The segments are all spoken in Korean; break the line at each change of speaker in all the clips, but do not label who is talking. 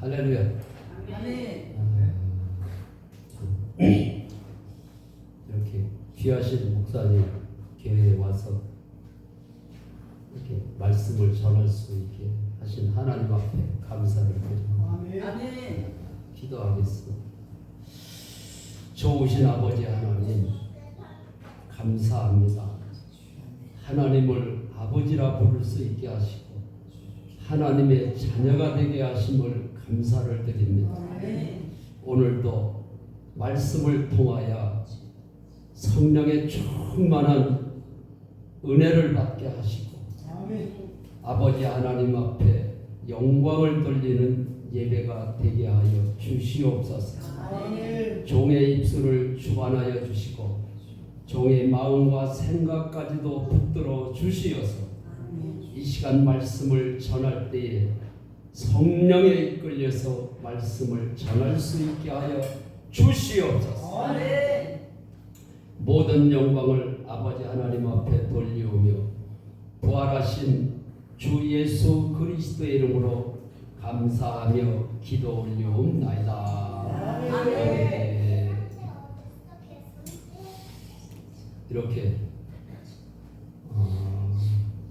할렐루야.
아멘.
이렇게 귀하신 목사님 교회에 와서 이렇게 말씀을 전할 수 있게 하신 하나님 앞에 감사를 드립니다.
아멘.
기도하겠습니다. 좋으신 아버지 하나님, 감사합니다. 하나님을 아버지라 부를 수 있게 하시고 하나님의 자녀가 되게 하심을 감사를 드립니다.
아멘.
오늘도 말씀을 통하여 성령의 충만한 은혜를 받게 하시고 아버지 하나님 앞에 영광을 돌리는 예배가 되게 하여 주시옵소서. 종의 입술을 주관하여 주시고 종의 마음과 생각까지도 붙들어 주시어서 이 시간 말씀을 전할 때에 성령에 이끌려서 말씀을 전할 수 있게 하여 주시옵소서. 모든 영광을 아버지 하나님 앞에 돌리오며 부활하신 주 예수 그리스도의 이름으로 감사하며 기도 올리옵나이다. 아멘. 이렇게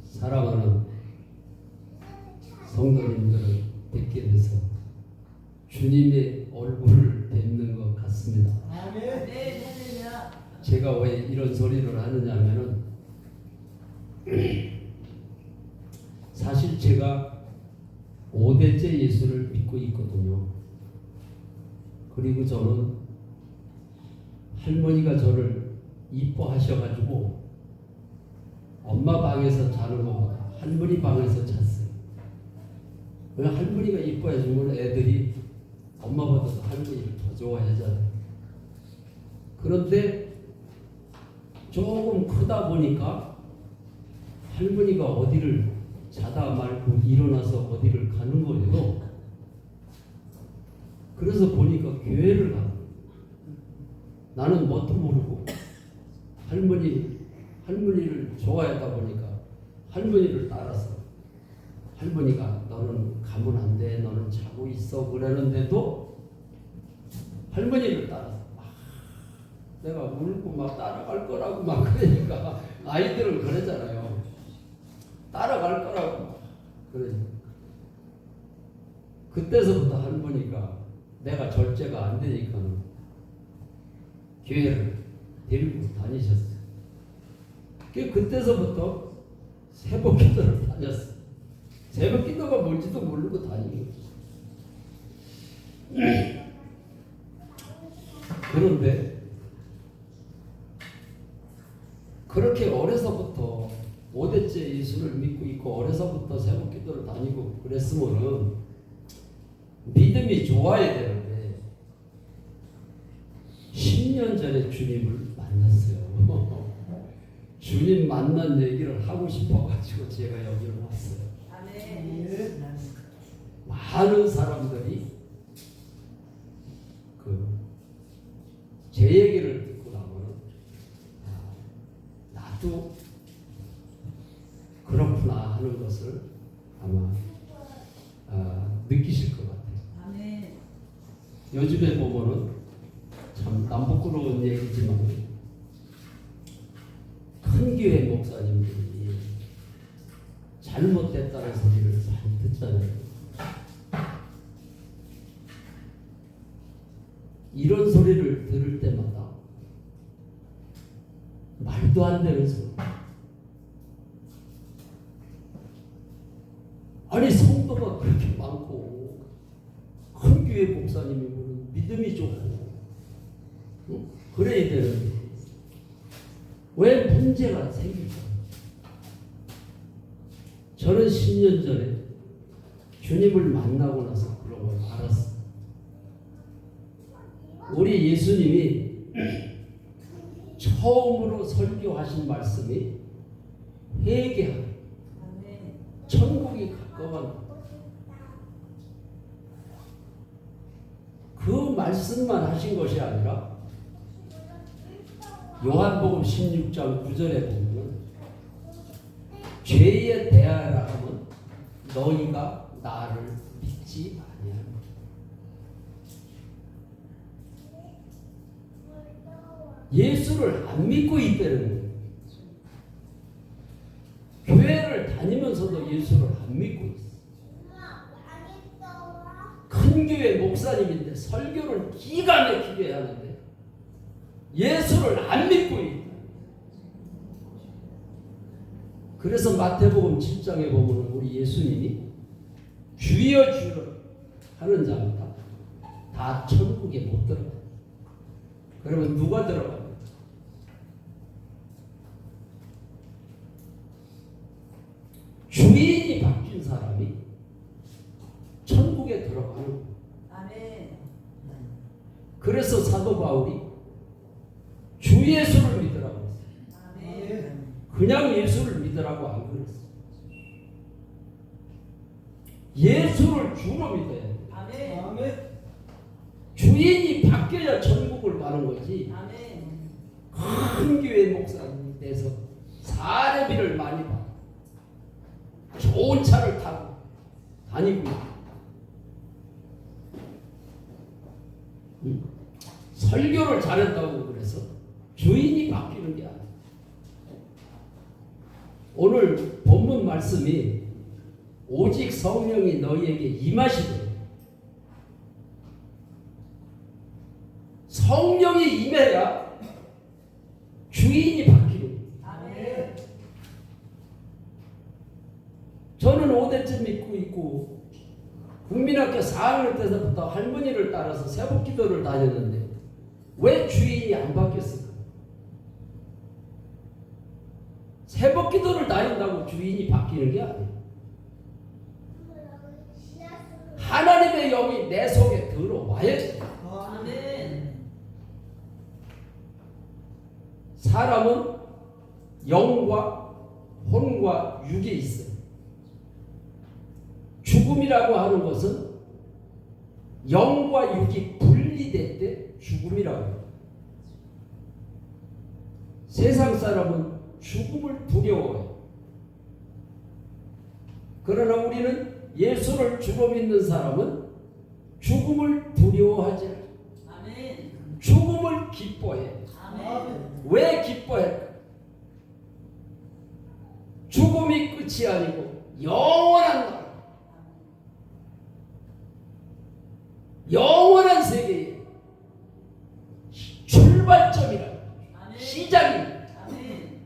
사랑하는 성도님들을 뵙게 돼서 주님의 얼굴을 뵙는 것 같습니다. 제가 왜 이런 소리를 하느냐면은 사실 제가 5대째 예수를 믿고 있거든요. 그리고 저는 할머니가 저를 이뻐하셔가지고 엄마 방에서 자는 것보다 할머니 방에서 잤어요. 왜 할머니가 이뻐해주면 애들이 엄마보다 할머니를 더 좋아하잖아요. 그런데 조금 크다 보니까 할머니가 어디를 자다 말고 일어나서 어디를 가는 거예요. 그래서 보니까 교회를 가. 나는 뭣도 모르고 할머니를 좋아하다 보니까 할머니를 따라서 할머니가 너는 가면 안 돼, 너는 자고 있어 그러는데도 할머니를 따라서 내가 울고 막 따라갈 거라고 막 그러니까 아이들은 그러잖아요. 따라갈 거라고 그러니까 그때서부터 할머니가 내가 절제가 안 되니까는 교회를 데리고 다니셨어요. 그때서부터 새벽 기도를 다녔어요. 새벽 기도가 뭔지도 모르고 다니고 그런데 그렇게 어려서부터 5대째 예수를 믿고 있고 어려서부터 새벽 기도를 다니고 그랬으면은 믿음이 좋아야 되는데 10년 전에 주님을 만났어요. 주님 만난 얘기를 하고 싶어가지고 제가 여기를 왔어요. 많은 사람들이 제 얘기를 듣고 나면은 나도 그렇구나 하는 것을 아마 느끼실 것 같아요. 요즘에 보면은 참 남부끄러운 얘기지만 큰 교회 목사님들이 잘못됐다는 소리를 많이 듣잖아요. 이런 소리를 들을 때마다 말도 안 되는 소리. 아니 성도가 그렇게 많고 큰 교회 목사님이면 믿음이 좋고 그래야 되는데 왜 문제가 생길까? 저는 10년 전에 주님을 만나고 나서 그런 걸 알았어요. 우리 예수님이 처음으로 설교하신 말씀이 회개하라. 천국이 가까운 그 말씀만 하신 것이 아니라 요한복음 16장 9절에 보면 죄에 대하라 하면 너희가 나를 믿지 아니하노라. 예수를 안 믿고 있다는 거예요. 교회를 다니면서도 예수를 안 믿고 있어요. 큰 교회 목사님인데 설교를 기가 막히게 하는데 예수를 안 믿고 있다. 그래서 마태복음 7장에 보면 우리 예수님이 주여 주여 하는 자마다 다 천국에 못 들어가요. 그러면 누가 들어가요? 주인이 바뀐 사람이 천국에 들어가는 거예요.
아멘.
그래서 사도 바울이 주 예수를 믿으라고 했어요.
아멘.
그냥 예수를 믿으라고 안 그랬어요. 예수를 주로 믿어야 돼요.
아멘.
주인이 바뀌어야 천국을 가는 거지.
아멘.
큰 교회 목사님이 돼서 사례비를 많이 받아 좋은 차를 타고 다니고 설교를 잘했다고 그래서 주인이 바뀌는 게 아니에요. 오늘 본문 말씀이 오직 성령이 너희에게 임하시되 성령이 임해야 주인이 바뀌는 거예요.
아멘.
저는 5대째 믿고 있고 국민학교 4학년 때서부터 할머니를 따라서 새벽기도를 다녔는데 왜 주인이 안 바뀌었을까? 새벽기도를 다닌다고 주인이 바뀌는 게 아니에요. 하나님의 영이 내 속에 들어와야지.
아멘.
사람은 영과 혼과 육에 있어요. 죽음이라고 하는 것은 영과 육이 분리될 때 죽음이라고 해요. 세상 사람은 죽음을 두려워해요. 그러나 우리는 예수를 주로 믿는 사람은 죽음을 두려워하지 않아요.
아멘.
죽음을 기뻐해요.
아멘.
왜 기뻐할까? 죽음이 끝이 아니고 영원한 나라, 영원한 세계의 출발점이라
아멘.
시작입니다.
아멘.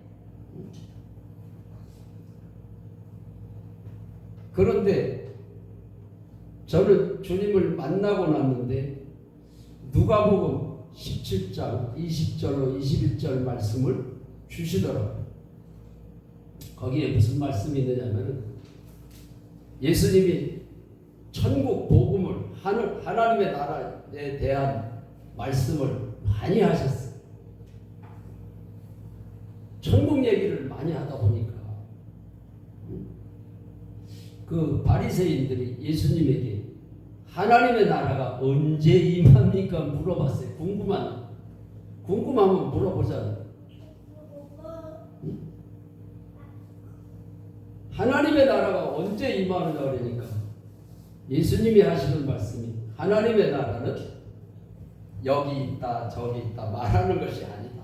그런데 저는 주님을 만나고 났는데 누가복음 17장 20절로 21절 말씀을 주시더라고요. 거기에 무슨 말씀이 있느냐면 예수님이 천국 복음을 하나님의 나라에 대한 말씀을 많이 하셨어요. 천국 얘기를 많이 하다 보니까 그 바리새인들이 예수님에게 하나님의 나라가 언제 임합니까? 물어봤어요. 궁금하면 물어보잖아요. 하나님의 나라가 언제 임하느냐 그러니까 예수님이 하시는 말씀이 하나님의 나라는 여기 있다 저기 있다 말하는 것이 아니다.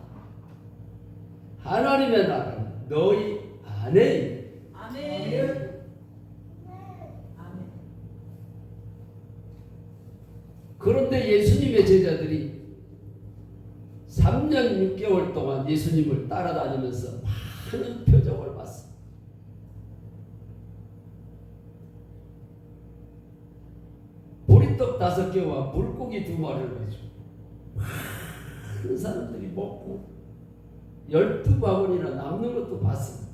하나님의 나라는 너희 안에 있다.
아멘.
그런데 예수님의 제자들이 3년 6개월 동안 예수님을 따라다니면서 많은 표적을 봤어요. 보리떡 5개와 물고기 2마리를 가지고 많은 사람들이 먹고 12바구니나 남는 것도 봤습니다.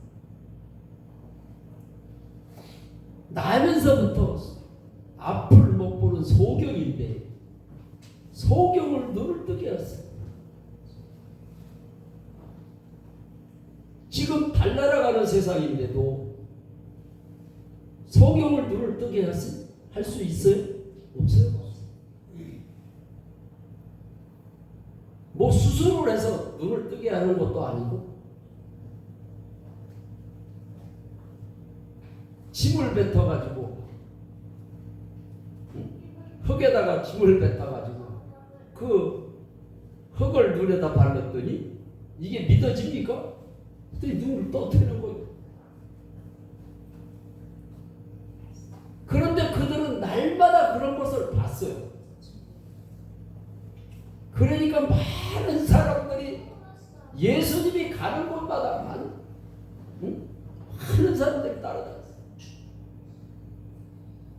나면서부터 앞을 못 보는 소경인데 소경을 눈을 뜨게 했어요. 지금 달나라가는 세상인데도 소경을 눈을 뜨게 할 수 있어요? 없어요. 뭐 수술을 해서 눈을 뜨게 하는 것도 아니고 짐을 뱉어가지고 흙에다가 짐을 뱉어가지고 그 흙을 눈에다 발랐더니 이게 믿어집니까? 그랬더니 눈을 떠뜨리는 거예요. 그런데 그들은 날마다 그런 것을 봤어요. 그러니까 많은 사람들이 예수님이 가는 곳마다 많은 사람들이 따라다녔어요.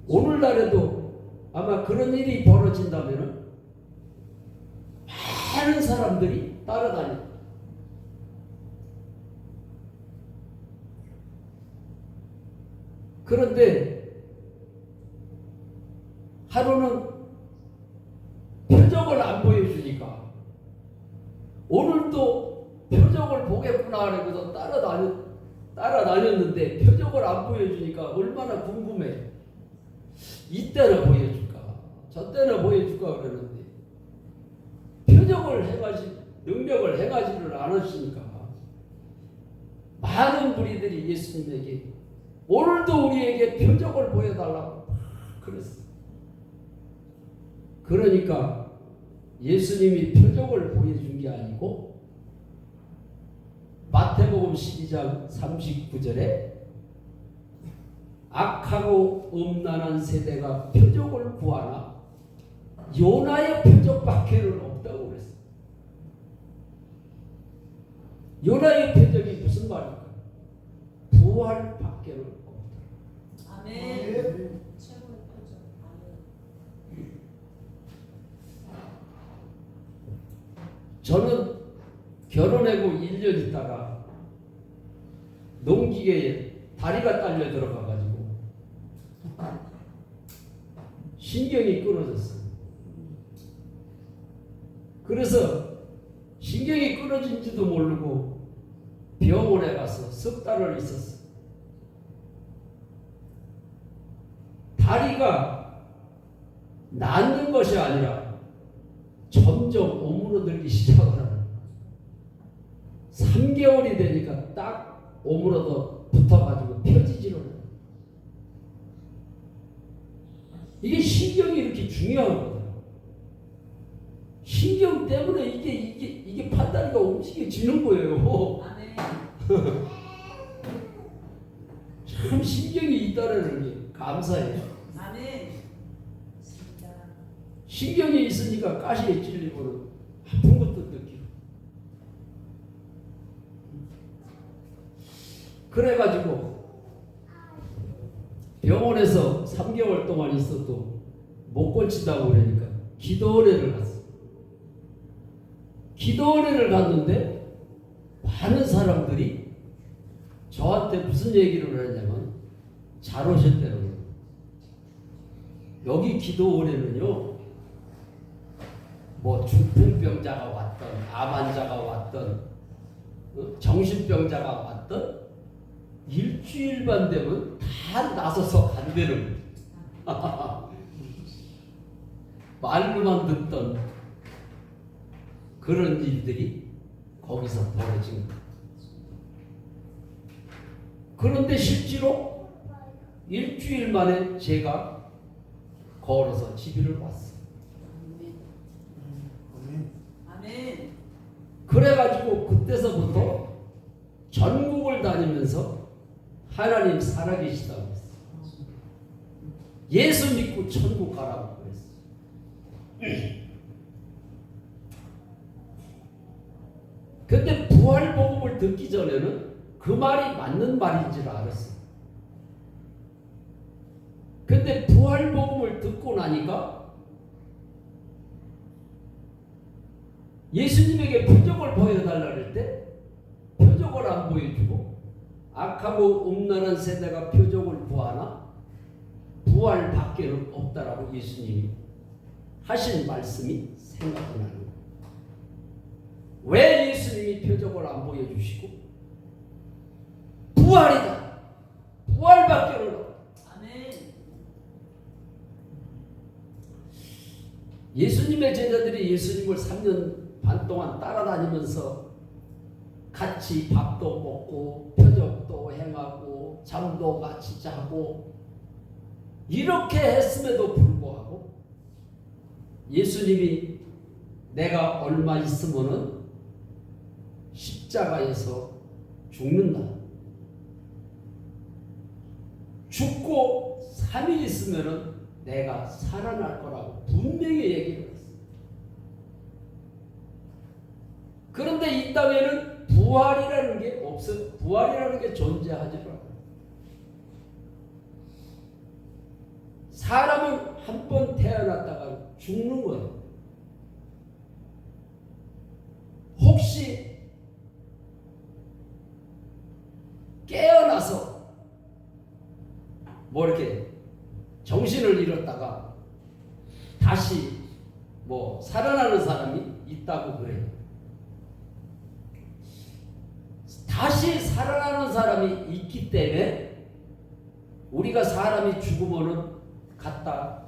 오늘날에도 아마 그런 일이 벌어진다면 많은 사람들이 따라다녀요. 그런데 하루는 표적을 안 보여주니까 오늘도 표적을 보겠구나 그래서 따라다녔는데 표적을 안 보여주니까 얼마나 궁금해. 이때는 보여줄까 저 때는 보여줄까 그러는데 표적을 해가지고 능력을 해가지를 않으시니까 많은 무리들이 예수님에게 오늘도 우리에게 표적을 보여달라고 그랬어. 그러니까 예수님이 표적을 보여준 게 아니고 마태복음 12장 39절에 악하고 음란한 세대가 표적을 구하나 요나의 표적밖에는 없다고 그랬어요. 요나의 표적이 무슨 말일까? 부활밖에는 없다.
아멘.
최고의 표적.
저는 결혼하고 1년 있다가 농기계에 다리가 딸려 들어가가지고 신경이 끊어졌어요. 그래서 신경이 끊어진지도 모르고 병원에 가서 석 달을 있었어요. 다리가 낫는 것이 아니라 점점 오므러들기 시작하는 3개월이 되니까 딱 오므러져 붙어가지고 펴지지를 않아요. 이게 신경이 이렇게 중요한 거예요. 신경 때문에 이게 판다리가 움직여지는 거예요.
아멘.
참 신경이 있다는 게 감사해요.
아멘.
신경이 있으니까 가시에 찔리고는 아픈 것도 느끼고. 그래가지고 병원에서 3개월 동안 있어도 못 고친다고 그러니까 기도원회를 갔어. 기도원회를 갔는데 많은 사람들이 저한테 무슨 얘기를 하냐면 잘 오셨다는 거예요. 여기 기도원회는요 뭐 중풍병자가 왔던 암 환자가 왔던 정신병자가 왔던 일주일만 되면 다 나서서 간대는 말로만 듣던 그런 일들이 거기서 벌어진 거예요. 그런데 실제로 일주일 만에 제가 걸어서 집을 왔어요.
아멘.
그래가지고 그때서부터 전국을 다니면서 하나님 살아계시다고 했어요. 예수 믿고 천국 가라고 그랬어요. 근데 부활복음을 듣기 전에는 그 말이 맞는 말인지를 알았어요. 근데 부활복음을 듣고 나니까 예수님에게 표적을 보여달라 할 때 표적을 안 보여주고 악하고 음란한 세대가 표적을 구하나 부활밖에는 없다라고 예수님이 하신 말씀이 생각이 나는 거예요. 왜 예수님이 표적을 안 보여주시고 부활이다. 부활밖에는 없다.
아멘.
예수님의 제자들이 예수님을 3년 반 동안 따라다니면서 같이 밥도 먹고 표적도 행하고 잠도 같이 자고 이렇게 했음에도 불구하고 예수님이 내가 얼마 있으면은 십자가에서 죽는다. 죽고 3일 있으면은 내가 살아날 거라고 분명히 얘기를 했어. 그런데 이 땅에는 부활이라는 게 없어. 부활이라는 게 존재하지 않아. 사람은 한 번 태어났다가 죽는 거예요. 혹시 깨어나서 뭐 이렇게 정신을 잃었다가 다시 뭐 살아나는 사람이 있다고 그래요. 다시 살아나는 사람이 있기 때문에 우리가 사람이 죽으면은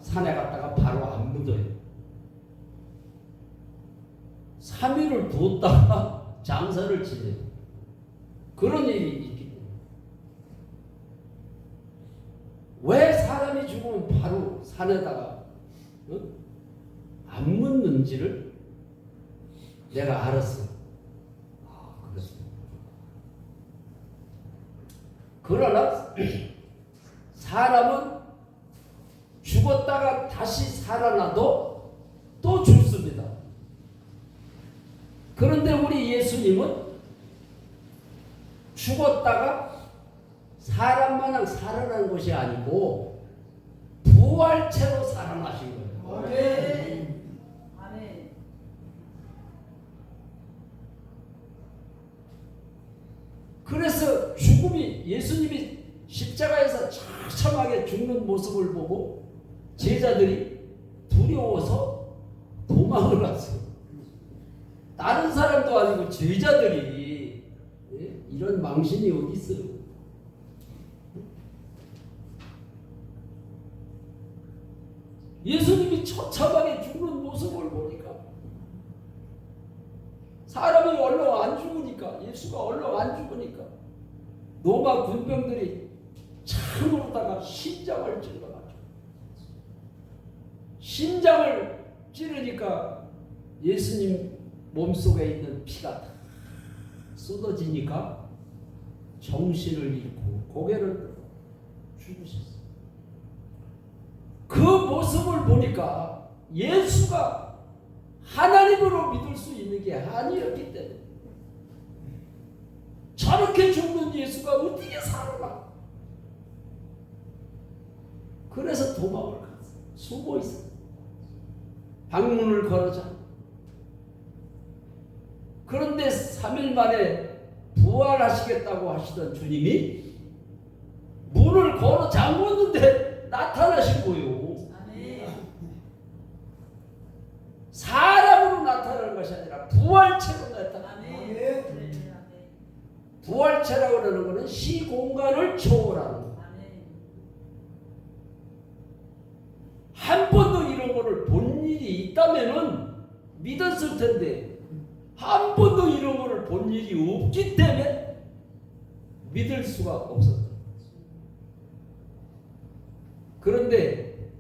산에 갔다가 바로 안 묻어요. 3일을 두었다가 장사를 지내요. 그런 일이 있기 때문에. 왜 사람이 죽으면 바로 산에다가 안 묻는지를 내가 알았어요. 그렇습니다. 그러나 사람은 죽었다가 다시 살아나도 또 죽습니다. 그런데 우리 예수님은 죽었다가 사람마냥 살아난 것이 아니고 부활체로 살아나신 거예요.
아멘. 아멘.
그래서 죽음이 예수님이 십자가에서 처참하게 죽는 모습을 보고 제자들이 두려워서 도망을 갔어요. 다른 사람도 아니고 제자들이 이런 망신이 어디 있어요? 예수님이 처참하게 죽는 모습을 보니까 사람이 얼른 안 죽으니까 예수가 얼른 안 죽으니까 로마 군병들이 창으로다가 심장을 찔러가지고 심장을 찌르니까 예수님 몸속에 있는 피가 다 쏟아지니까 정신을 잃고 고개를 들고 죽으셨어요. 그 모습을 보니까 예수가 하나님으로 믿을 수 있는 게 아니었기 때문에 저렇게 죽는 예수가 어떻게 살아나? 그래서 도망을 갔어요. 숨어 있어요. 방문을 걸어자. 그런데 3일 만에 부활하시겠다고 하시던 주님이 문을 걸어 잠궜는데 나타나신 거예요.
아멘.
사람으로 나타나는 것이 아니라 부활체로 나타나.
아멘. 아멘.
부활체라고 하는 것은 시공간을 초월하는 거.
아멘.
한 번도 이런 거를 본 일이 있다면은 믿었을 텐데 한 번도 이런 거를 본 일이 없기 때문에 믿을 수가 없었다. 그런데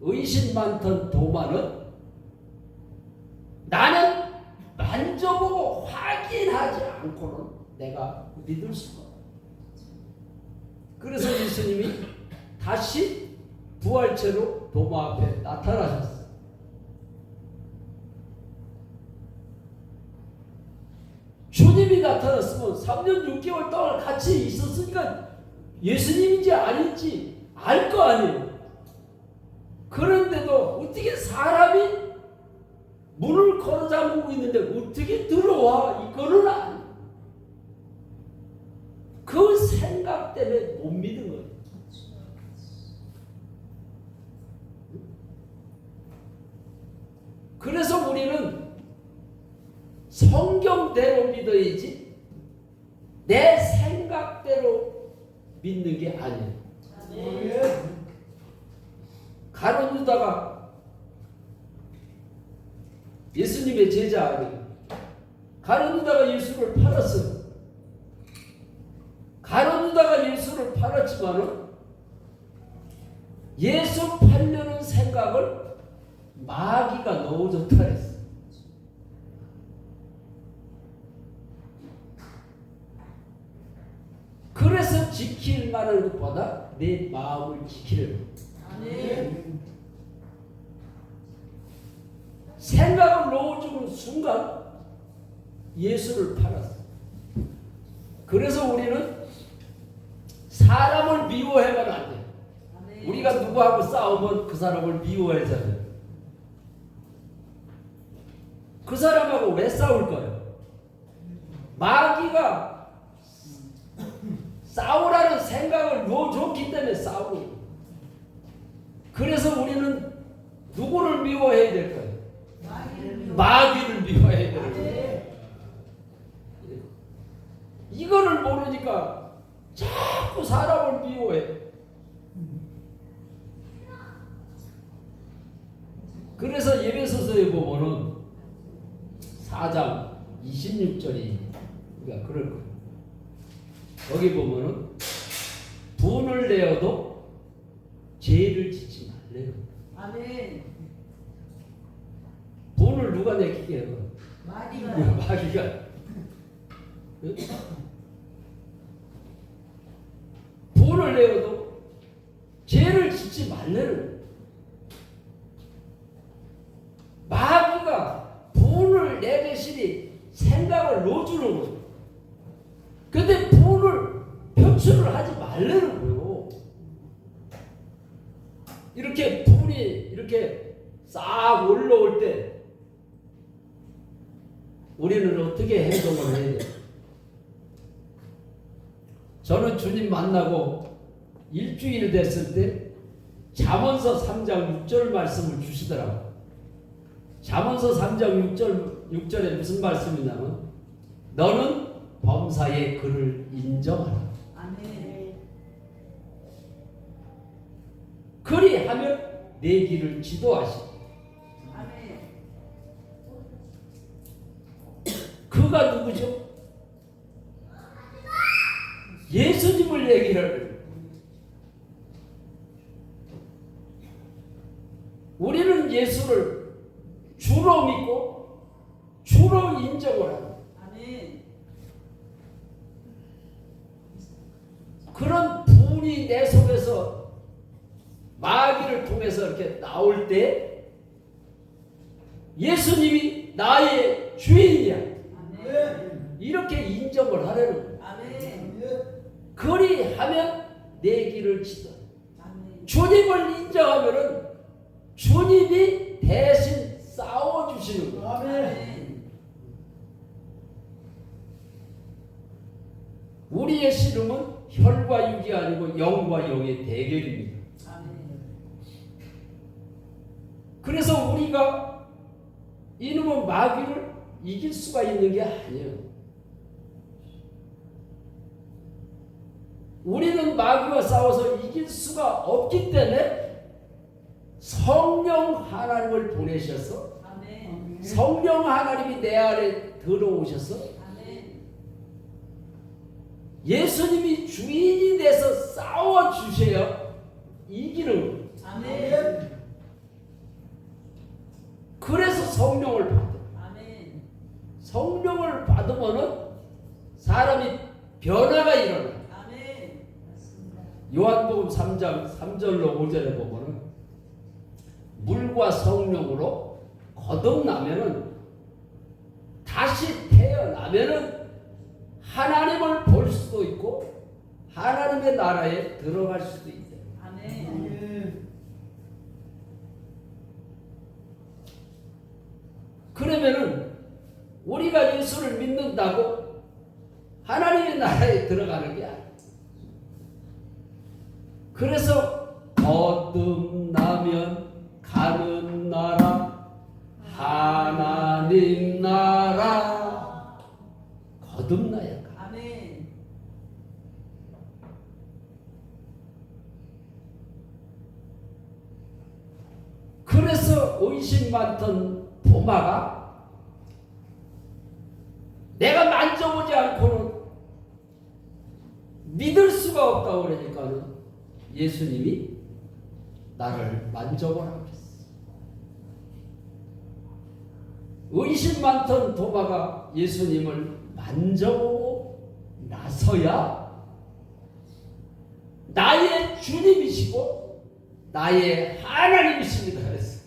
의심 많던 도마는 나는 만져보고 확인하지 않고는 내가 믿을 수가 없다. 그래서 예수님이 다시 부활체로 도마 앞에 나타나셨어요. 주님이 나타났으면 3년 6개월 동안 같이 있었으니까 예수님인지 아닌지 알 거 아니에요. 그런데도 어떻게 사람이 문을 걸어 잠그고 있는데 어떻게 들어와? 이거는 아니에요. 그 생각 때문에 못 믿은 거예요. 그래서 우리는 성경대로 믿어야지 내 생각대로 믿는 게 아니에요. 가룟 유다가 예수님의 제자 아니에요. 가룟 유다가 예수를 팔았어요. 예수를 팔았지만은 예수 팔려는 생각을 마귀가 넣어줬다 그랬어. 그래서 지킬 만한 것보다 내 마음을 지키려고.
아멘.
생각을 넣어주는 순간 예수를 팔았어. 그래서 우리는 사람을 미워해만 안 돼.
아멘.
우리가 누구하고 싸우면 그 사람을 미워해서는 그 사람하고 왜 싸울 거예요? 마귀가 싸우라는 생각을 넣어줬기 때문에 싸우고 있어요. 그래서 우리는 누구를 미워해야 될 거예요? 마귀를 미워해야 되는 거예요. 이거를 모르니까 자꾸 사람을 미워해. 그래서 예배소서에 보면은 4장 26절이 우리가 그럴 거예요. 거기 보면은 분을 내어도 죄를 짓지 말래요.
아멘.
분을 누가 내키게 해요?
마귀가.
마귀가. 응? 분을 내어도 죄를 짓지 말래요. 마귀가 분을 내 대신에 생각을 넣어주는 거예요. 근데 분을 표출을 하지 말라는 거예요. 이렇게 분이 이렇게 싹 올라올 때 우리는 어떻게 행동을 해야 돼요? 저는 주님 만나고 일주일 됐을 때 잠언서 3장 6절 말씀을 주시더라고요. 잠언서 3장 6절에 무슨 말씀이냐면 너는 범사의 그를 인정하라.
아멘.
그리하면 내 길을 지도하시고.
아멘.
그가 누구죠? 예수님을 얘기를. 우리는 예수를 주로 믿고 주로 인정을 합니다.
아멘.
그런 분이 내 속에서 마귀를 통해서 이렇게 나올 때 예수님이 나의 주인이야.
아멘.
이렇게 인정을 하려는 거예요.
아멘.
그리하면 내 길을 지도.
아멘.
주님을 인정하면은 주님이 대신 싸워주시는 거예요.
아멘.
우리의 씨름은 혈과 육이 아니고 영과 영의 대결입니다.
아멘.
그래서 우리가 이놈의 마귀를 이길 수가 있는 게 아니에요. 우리는 마귀와 싸워서 이길 수가 없기 때문에 성령 하나님을 보내셔서
아멘.
성령 하나님이 내 안에 들어오셔서
아멘.
예수님이 주인이 돼서 싸워주셔야 이기는 거예요.
아멘.
그래서 성령을 받아요.
아멘.
성령을 받으면은 사람이 변화가 일어나요.
아멘.
요한복음 3장 3절로 5절에 보면은 물과 성령으로 거듭나면은 다시 태어나면은 하나님을 볼 수도 있고 하나님의 나라에 들어갈 수도 있어요.
아멘.
그러면은 우리가 예수를 믿는다고 하나님의 나라에 들어가는 게 아니에요. 그래서 거듭나면 가는 나라 하나님 나라 거듭나야 가.
아멘.
그래서 의심 많던 도마가 내가 만져보지 않고는 믿을 수가 수가 없다고 그러니까는 예수님이 나를 만져보라 그랬어. 의심 많던 도마가 예수님을 만져보고 나서야 나의 주님이시고 나의 하나님이십니다 그랬어.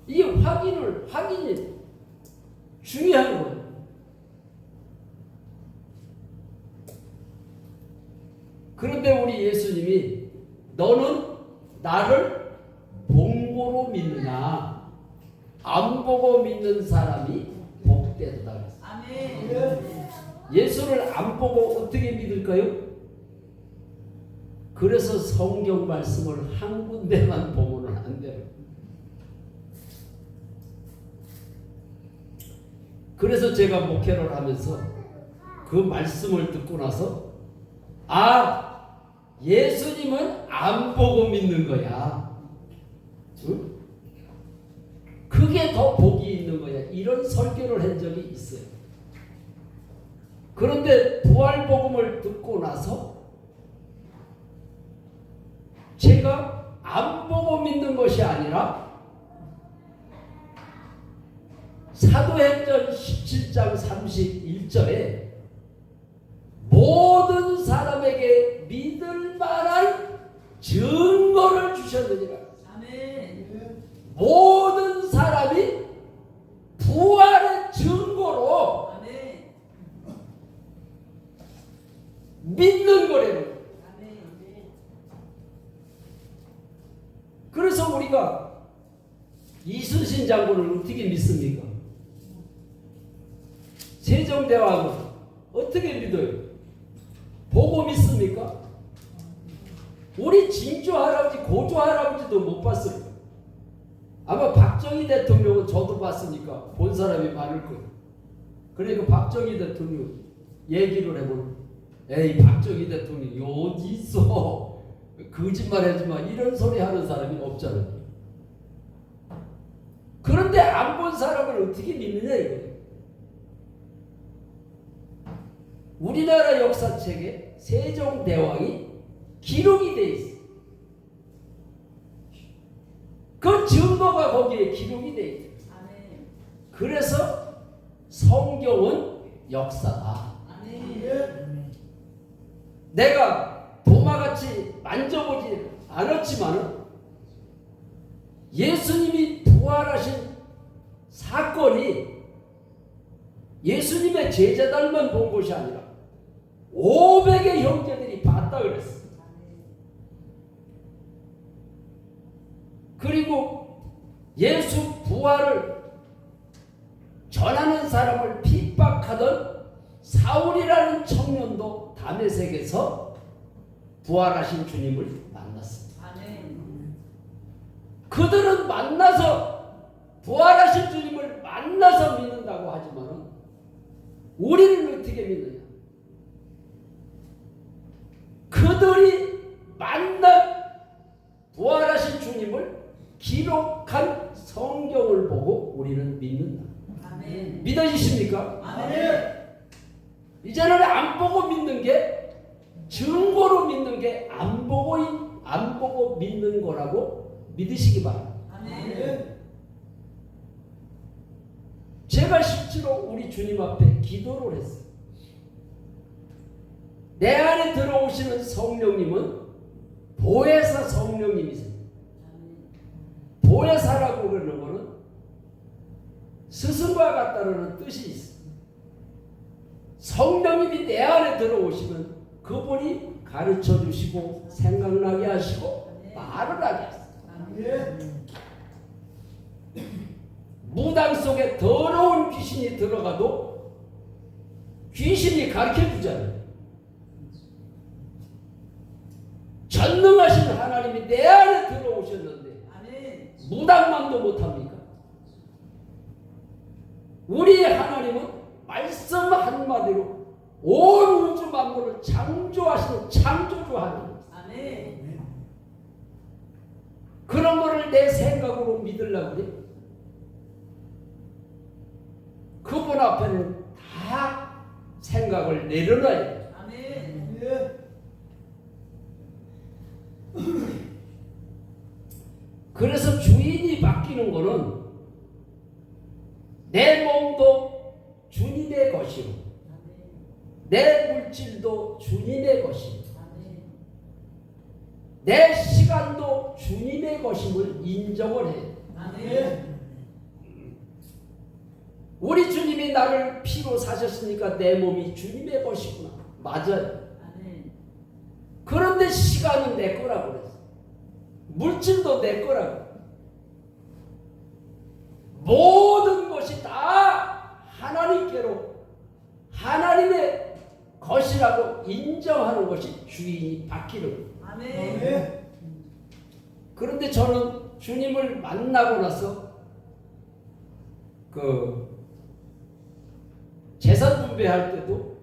이 확인이 중요한 거예요. 그런데 우리 예수님이 너는 나를 본고로 믿느냐 안 보고 믿는 사람이 복되도다 그랬어요.
아멘.
예수를 안 보고 어떻게 믿을까요? 그래서 성경 말씀을 한 군데만 보면 안 돼요. 그래서 제가 목회를 하면서 그 말씀을 듣고 나서 예수님은 안 보고 믿는 거야. 응? 그게 더 복이 있는 거야. 이런 설교를 한 적이 있어요. 그런데 부활복음을 듣고 나서 제가 안 보고 믿는 것이 아니라 사도행전 17장 31절에 모든 사람에게 믿을 만한 증거를 주셨느니라.
아멘.
모든 사람이 부활의 증거로
아멘.
믿는 거래요.
아멘.
그래서 우리가 이순신 장군을 어떻게 믿습니까? 세종대왕을 어떻게 믿어요? 보고 믿습니까? 우리 진주 할아버지, 고조 할아버지도 못 봤을 거예요. 아마 박정희 대통령은 저도 봤으니까 본 사람이 많을 거예요. 그러니까 박정희 대통령 얘기를 해보면 에이 박정희 대통령이 어디 있어? 거짓말하지 마. 이런 소리 하는 사람이 없잖아요. 그런데 안 본 사람을 어떻게 믿느냐 이거예요. 우리나라 역사책에 세종대왕이 기록이 돼 있어. 그 증거가 거기에 기록이 돼 있어.
아멘.
그래서 성경은 역사다.
아멘.
내가 도마같이 만져보지 않았지만 예수님이 부활하신 사건이 예수님의 제자들만 본 것이 아니라 500의 형제들이 봤다 그랬어. 그리고 예수 부활을 전하는 사람을 핍박하던 사울이라는 청년도 다메섹에서 부활하신 주님을 만났습니다.
아멘.
그들은 만나서 부활하신 주님을 만나서 믿는다고 하지만 우리는 어떻게 믿느냐? 그들이 만난 부활하신 주님을 기록한 성경을 보고 우리는 믿는다.
아멘.
믿어지십니까?
아멘.
이제는 안 보고 믿는 게 증거로 믿는 게 안 보고 믿는 거라고 믿으시기 바랍니다.
아멘.
제가 실제로 우리 주님 앞에 기도를 했어요. 내 안에 들어오시는 성령님은 보혜사 성령님이세요. 보혜사라고 그러는 것은 스승과 같다는 뜻이 있어요. 성령님이 내 안에 들어오시면 그분이 가르쳐 주시고 생각나게 하시고 말을 하게 하세요. 무당 속에 더러운 귀신이 들어가도 귀신이 가르쳐 주잖아요. 전능하신 하나님이 내 안에 들어오셨는데
아멘.
무당만도 못합니까? 우리의 하나님은 말씀 한마디로 온 우주 만물을 창조하시는 창조주 하나님.
아멘.
그런 거를 내 생각으로 믿으려고 그래. 그분 앞에는 다 생각을 내려놔야 돼.
아멘.
그래서 주인이 바뀌는 거는 내 몸도 주님의 것이고 내 물질도 주님의 것이고 내 시간도 주님의 것임을 인정을 해.
아멘.
우리 주님이 나를 피로 사셨으니까 내 몸이 주님의 것이구나. 맞아요.
아멘.
그런데 시간은 내 거라고 그랬어. 물질도 내 거라고. 모든 것이 다 하나님께로 하나님의 것이라고 인정하는 것이 주인이 바뀌는 거예요.
아멘.
그런데 저는 주님을 만나고 나서 재산 분배할 때도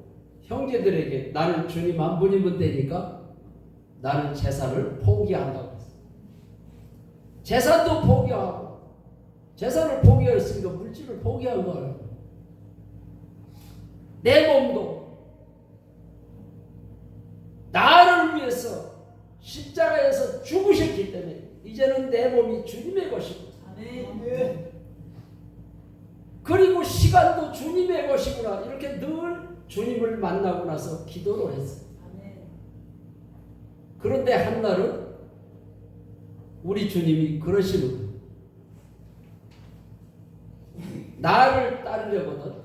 형제들에게 나는 주님 한 분이면 되니까 나는 재산을 포기한다고 했어요. 재산도 포기하고 재산을 포기했으니까 물질을 포기한 거예요. 내 몸도 나를 위해서 십자가에서 죽으셨기 때문에 이제는 내 몸이 주님의 것이고
아멘.
그리고 시간도 주님의 것이구나 이렇게 늘 주님을 만나고 나서 기도를 했어요.
아멘.
그런데 한날은 우리 주님이 그러시는 거예요. 나를 따르려거든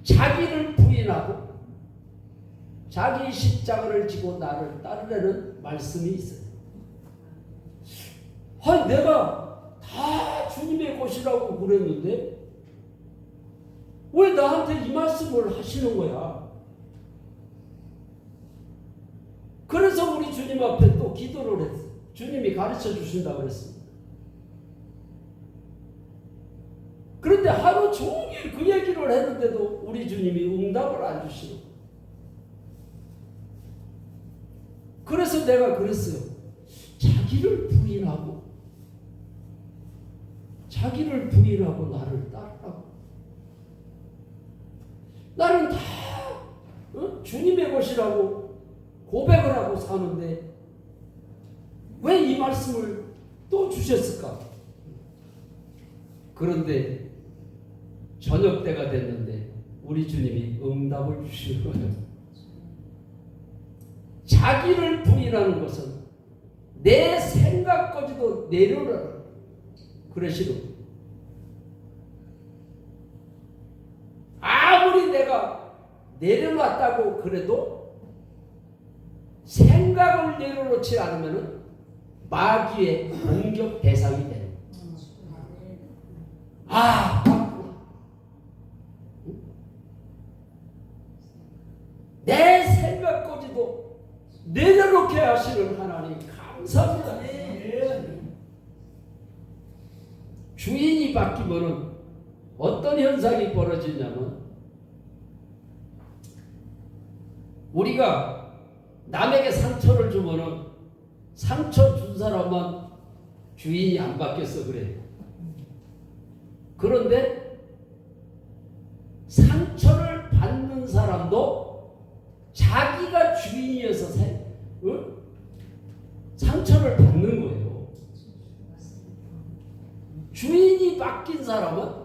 자기를 부인하고 자기 십자가를 지고 나를 따르려는 말씀이 있어요. 아니 내가 다 주님의 것이라고 그랬는데 왜 나한테 이 말씀을 하시는 거야? 그래서 우리 주님 앞에 또 기도를 했어요. 주님이 가르쳐 주신다고 그랬습니다. 그런데 하루 종일 그 얘기를 했는데도 우리 주님이 응답을 안 주시는 거예요. 그래서 내가 그랬어요. 자기를 부인하고 나를 따르라고. 나는 다 주님의 것이라고 고백을 하고 사는데 왜 이 말씀을 또 주셨을까? 그런데 저녁 때가 됐는데 우리 주님이 응답을 주시는 거예요. 자기를 부인하는 것은 내 생각까지도 내려놔라 그러시는 거예요. 아무리 내가 내려놨다고 그래도 생각을 내려놓지 않으면 마귀의 공격 대상이 되는 거예요. 내 생각까지도 내려놓게 하시는 하나님 감사합니다. 주인이 바뀌면 어떤 현상이 벌어지냐면 우리가 남에게 상처를 주면은 상처 준 사람만 주인이 안 바뀌었어 그래. 그런데 상처를 받는 사람도 자기가 주인이어서 상처를 받는 거예요. 주인이 바뀐 사람은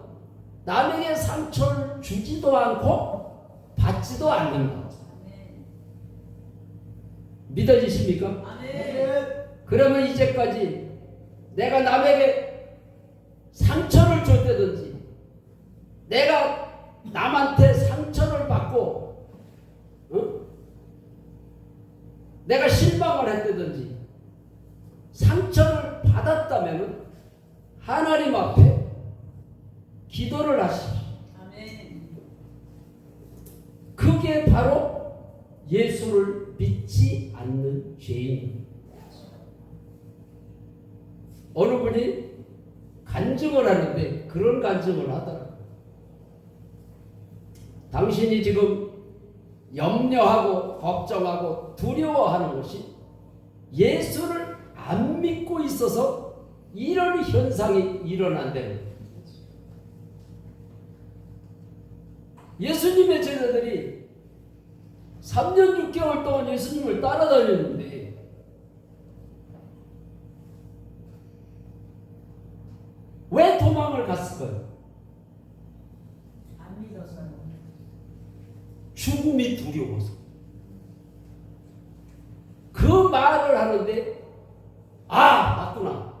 남에게 상처를 주지도 않고 받지도 않는다. 믿어지십니까?
아멘.
그러면 이제까지 내가 남에게 상처를 줬다든지 내가 남한테 상처를 받고 내가 실망을 했다든지 상처를 받았다면 하나님 앞에 기도를 하십시오.
아멘.
그게 바로 예수를 믿지 않는 죄인. 어느 분이 간증을 하는데 그런 간증을 하더라고요. 당신이 지금 염려하고 걱정하고 두려워하는 것이 예수를 안 믿고 있어서 이런 현상이 일어난다는 거예요. 예수님의 제자들이 3년 6개월 동안 예수님을 따라다녔는데 왜 도망을 갔을까요?
안 믿어서요.
죽음이 두려워서. 그 말을 하는데 맞구나.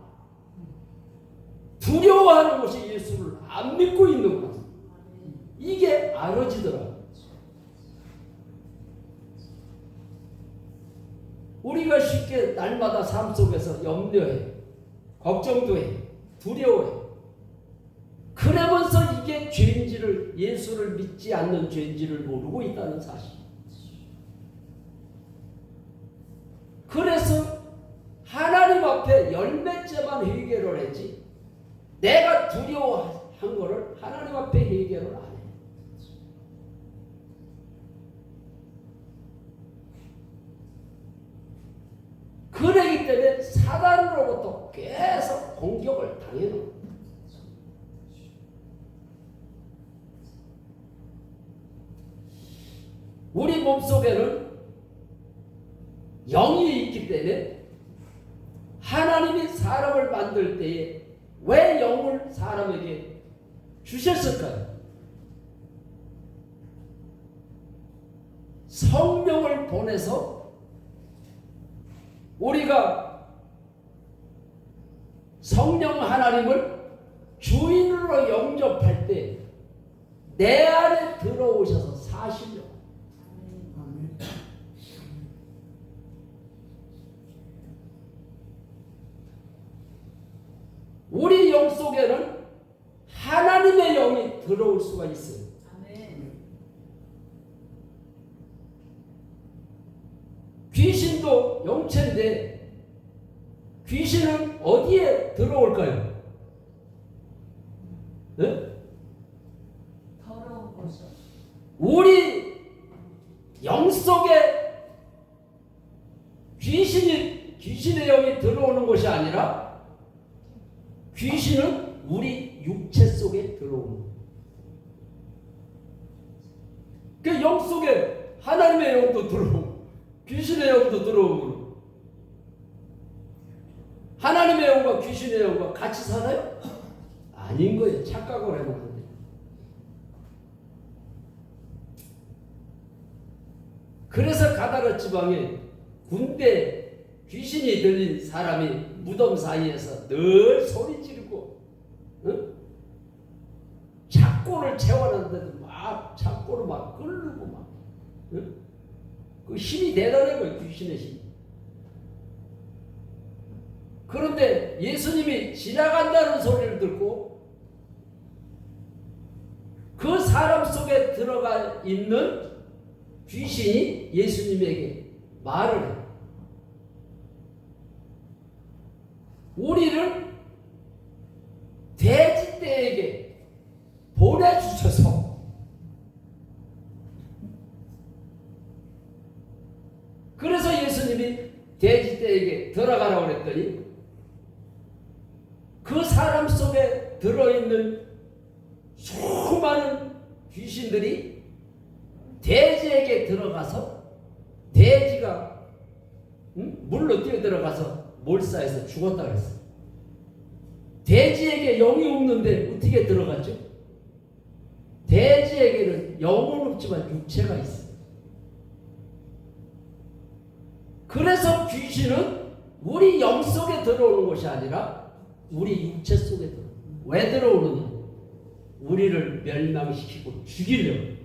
두려워하는 것이 예수를 안 믿고 있는구나. 이게 알아지더라고요. 우리가 쉽게 날마다 삶 속에서 염려해, 걱정도 해, 두려워해. 그러면서 이게 죄인지를, 예수를 믿지 않는 죄인지를 모르고 있다는 사실. 그래서 하나님 앞에 열매째만 회개를 하지 내가 두려워한 거를 하나님 앞에 회개를 안 해. 그러기 때문에 사단으로부터 계속 공격을 당해는 거예요. 우리 몸속에는 영이 있기 때문에 하나님이 사람을 만들 때에 왜 영을 사람에게 주셨을까요? 성령을 보내서 우리가 성령 하나님을 주인으로 영접할 때 내 안에 들어오셔서 사시려. 우리 영 속에는 하나님의 영이 들어올 수가 있어요. 귀신도 영체인데 귀신은 어디에 들어올까요? 네?
더러운 곳이.
우리 영 속에 귀신의 영이 들어오는 것이 아니라 귀신은 우리 육체 속에 들어오는 거예요. 그 영 속에 하나님의 영도 들어오고 귀신의 영도 들어오고 하나님의 영과 귀신의 영과 같이 살아요? 아닌 거예요. 착각을 해보는데. 그래서 가다라 지방에 군대 귀신이 들린 사람이 무덤 사이에서 늘 소리 지르고 착고를 채워놨는데도 막 착고를 막 끌고 막 그 힘이 대단한 거예요. 귀신의 힘. 그런데 예수님이 지나간다는 소리를 듣고 그 사람 속에 들어가 있는 귀신이 예수님에게 말을 해요. 우리를 돼지떼에게 보내주셔서 그래서 예수님이 돼지떼에게 들어가라고 그랬더니 그 사람 속에 들어있는 수많은 귀신들이 돼지에게 들어가서 돼지가 물로 뛰어들어가서 몰사해서 죽었다 그랬어요. 돼지에게 영이 없는데 어떻게 들어갔죠? 돼지에게는 영은 없지만 육체가 있어요. 그래서 귀신은 우리 영 속에 들어오는 것이 아니라 우리 육체 속에 들어오는 거예요. 왜 들어오느냐? 우리를 멸망시키고 죽이려고.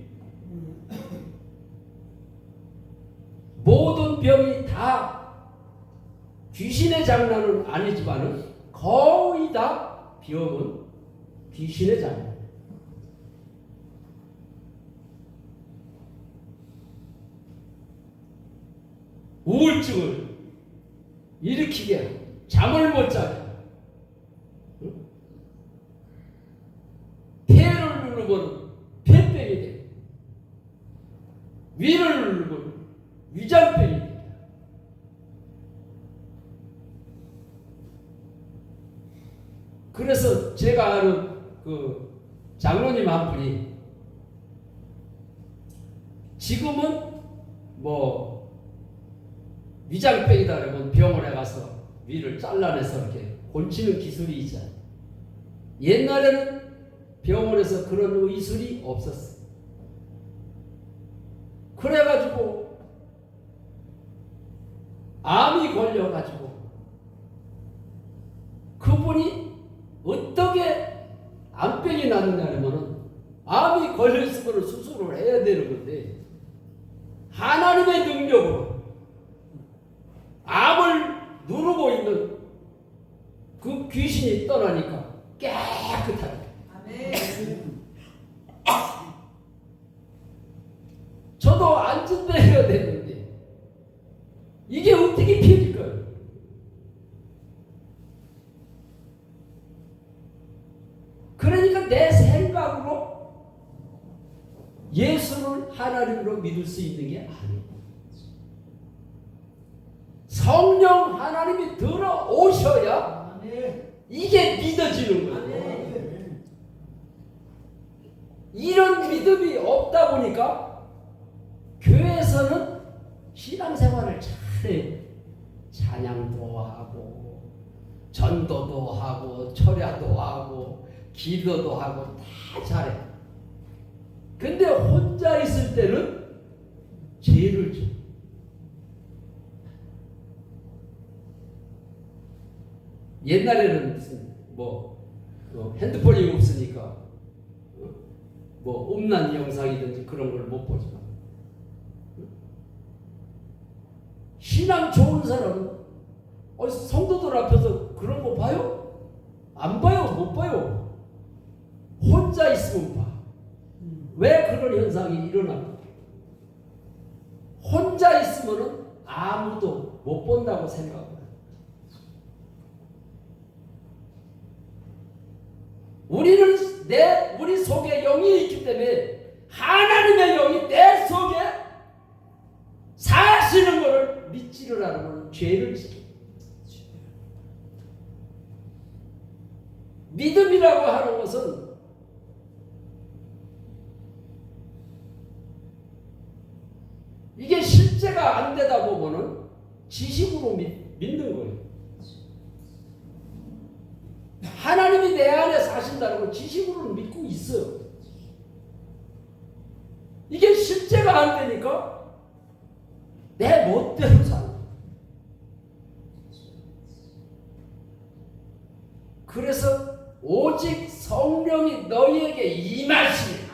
모든 병이 다 귀신의 장난은 아니지만은 거의 다 병은 귀신의 장난. 우울증을 일으키게 하고 잠을 못 자게 하고 폐를 누르면 폐병이 되고 위를 누르면 위장병이 되고 그래서 제가 아는 그 장로님 한 분이 지금은 뭐 위장병이다 그러면 병원에 가서 위를 잘라내서 이렇게 고치는 기술이 있잖아요. 옛날에는 병원에서 그런 의술이 없었어. 그래가지고 암이 걸려가지고 그분이 어떻게 암병이 났느냐 하면은 암이 걸렸으면 수술을 해야 되는 건데 하나님의 능력으로 암을 누르고 있는 그 귀신이 떠나니까 깨끗하게.
아멘.
저도 안진병이가 됐는데 이게 어떻게 피해질까요? 그러니까 내 생각으로 예수를 하나님으로 믿을 수 있는 게 아니에요. 성령 하나님이 들어오셔야 이게 믿어지는 거예요. 이런 믿음이 없다 보니까 교회에서는 신앙생활을 잘해. 찬양도 하고 전도도 하고 철야도 하고 기도도 하고 다 잘해. 근데 혼자 있을 때는 죄를 줘. 옛날에는 무슨 핸드폰이 없으니까 뭐 음란 영상이든지 그런 걸 못 보지만 신앙 좋은 사람은 성도들 앞에서 그런 거 봐요? 안 봐요? 못 봐요? 혼자 있으면 봐. 왜 그런 현상이 일어나요? 혼자 있으면 아무도 못 본다고 생각해요. 우리 속에 영이 있기 때문에 하나님의 영이 내 속에 사시는 것을 믿지를 않으면 죄를 지켜. 믿음이라고 하는 것은 이게 실제가 안 되다 보면은 지식으로 믿는 거예요. 하나님이 내 안에 사신다는 걸 지식으로는 믿고 있어요. 이게 실제가 안 되니까 내 멋대로 사는 거예요. 그래서 오직 성령이 너희에게 임하시니.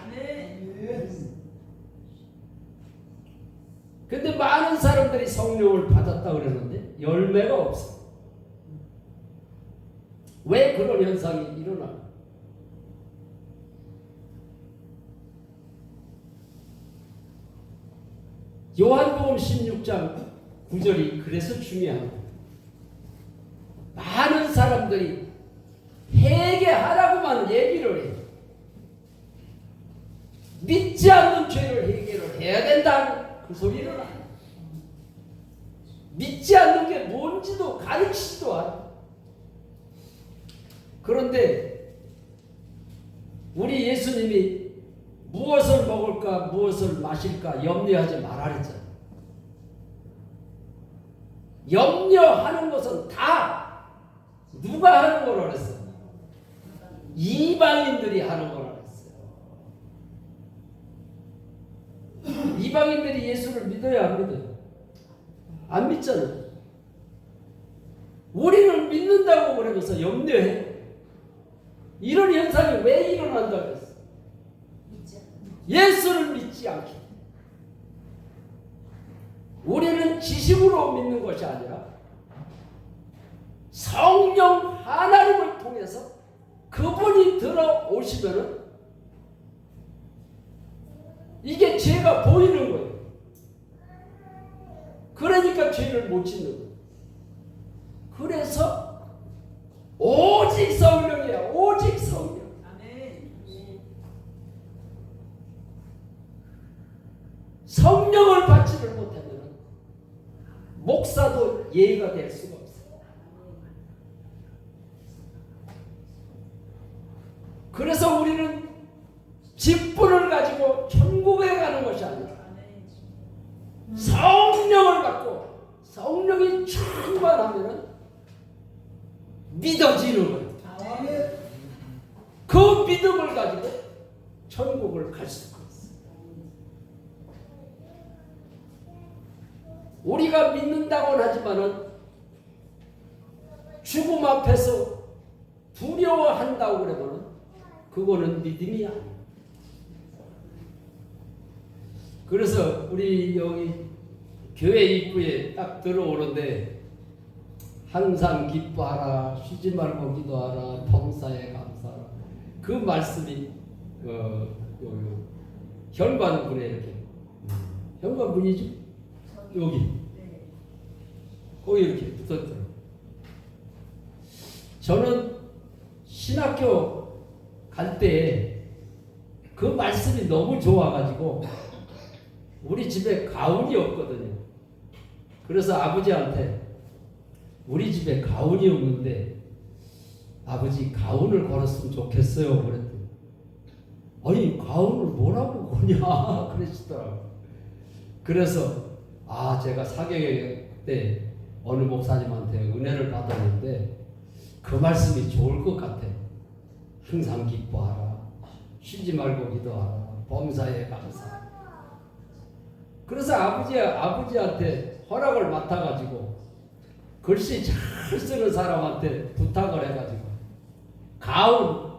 근데 많은 사람들이 성령을 받았다 그랬는데 열매가 없어. 왜 그런 현상이 일어나요? 요한복음 16장 9절이 그래서 중요합니다. 많은 사람들이 회개하라고만 얘기를 해요. 믿지 않는 죄를 해결을 해야 된다는 그 소리는 아니에요. 믿지 않는 게 뭔지도 가르치지도 않아요. 그런데 우리 예수님이 무엇을 먹을까 무엇을 마실까 염려하지 말아 그랬잖아요. 염려하는 것은 다 누가 하는 거라 그랬어요? 이방인들이 하는 거라 그랬어요. 이방인들이 예수를 믿어야 안 믿어요? 안 믿잖아요. 우리는 믿는다고 그러면서 염려해. 이런 현상이 왜 일어난다고 했어요? 예수를 믿지 않기. 우리는 지식으로 믿는 것이 아니라 성령 하나님을 통해서 그분이 들어오시면은 이게 죄가 보이는 거예요. 그러니까 죄를 못 짓는 거예요. 그래서 오직 성령이야. 오직 성령. 성령을 받지를 못하면 목사도 예의가 될 수가 없어요. 그래서 우리는 직분을 가지고 천국에 가는 것이 아니라 성령을 받고 성령이 충만하면 믿어지는 거예요. 그 믿음을 가지고 천국을 갈 수 있어요. 우리가 믿는다고는 하지만은 죽음 앞에서 두려워한다고 그러면은 그거는 믿음이 아니에요. 그래서 우리 여기 교회 입구에 딱 들어오는데 항상 기뻐하라, 쉬지 말고 기도하라, 범사에 감사하라. 그 말씀이 현관문에 이렇게 현관문이지 여기 거기 이렇게 붙었더라고요. 저는 신학교 갈 때 그 말씀이 너무 좋아가지고 우리 집에 가훈이 없거든요. 그래서 아버지한테 우리 집에 가훈이 없는데 아버지 가훈을 걸었으면 좋겠어요. 그랬더니 아니 가훈을 뭐라고 거냐 그러시더라고요. 그래서 제가 사교육 때 어느 목사님한테 은혜를 받았는데 그 말씀이 좋을 것 같아. 항상 기뻐하라, 쉬지 말고 기도하라, 범사에 감사. 그래서 아버지한테 허락을 맡아가지고 글씨 잘 쓰는 사람한테 부탁을 해가지고 가훈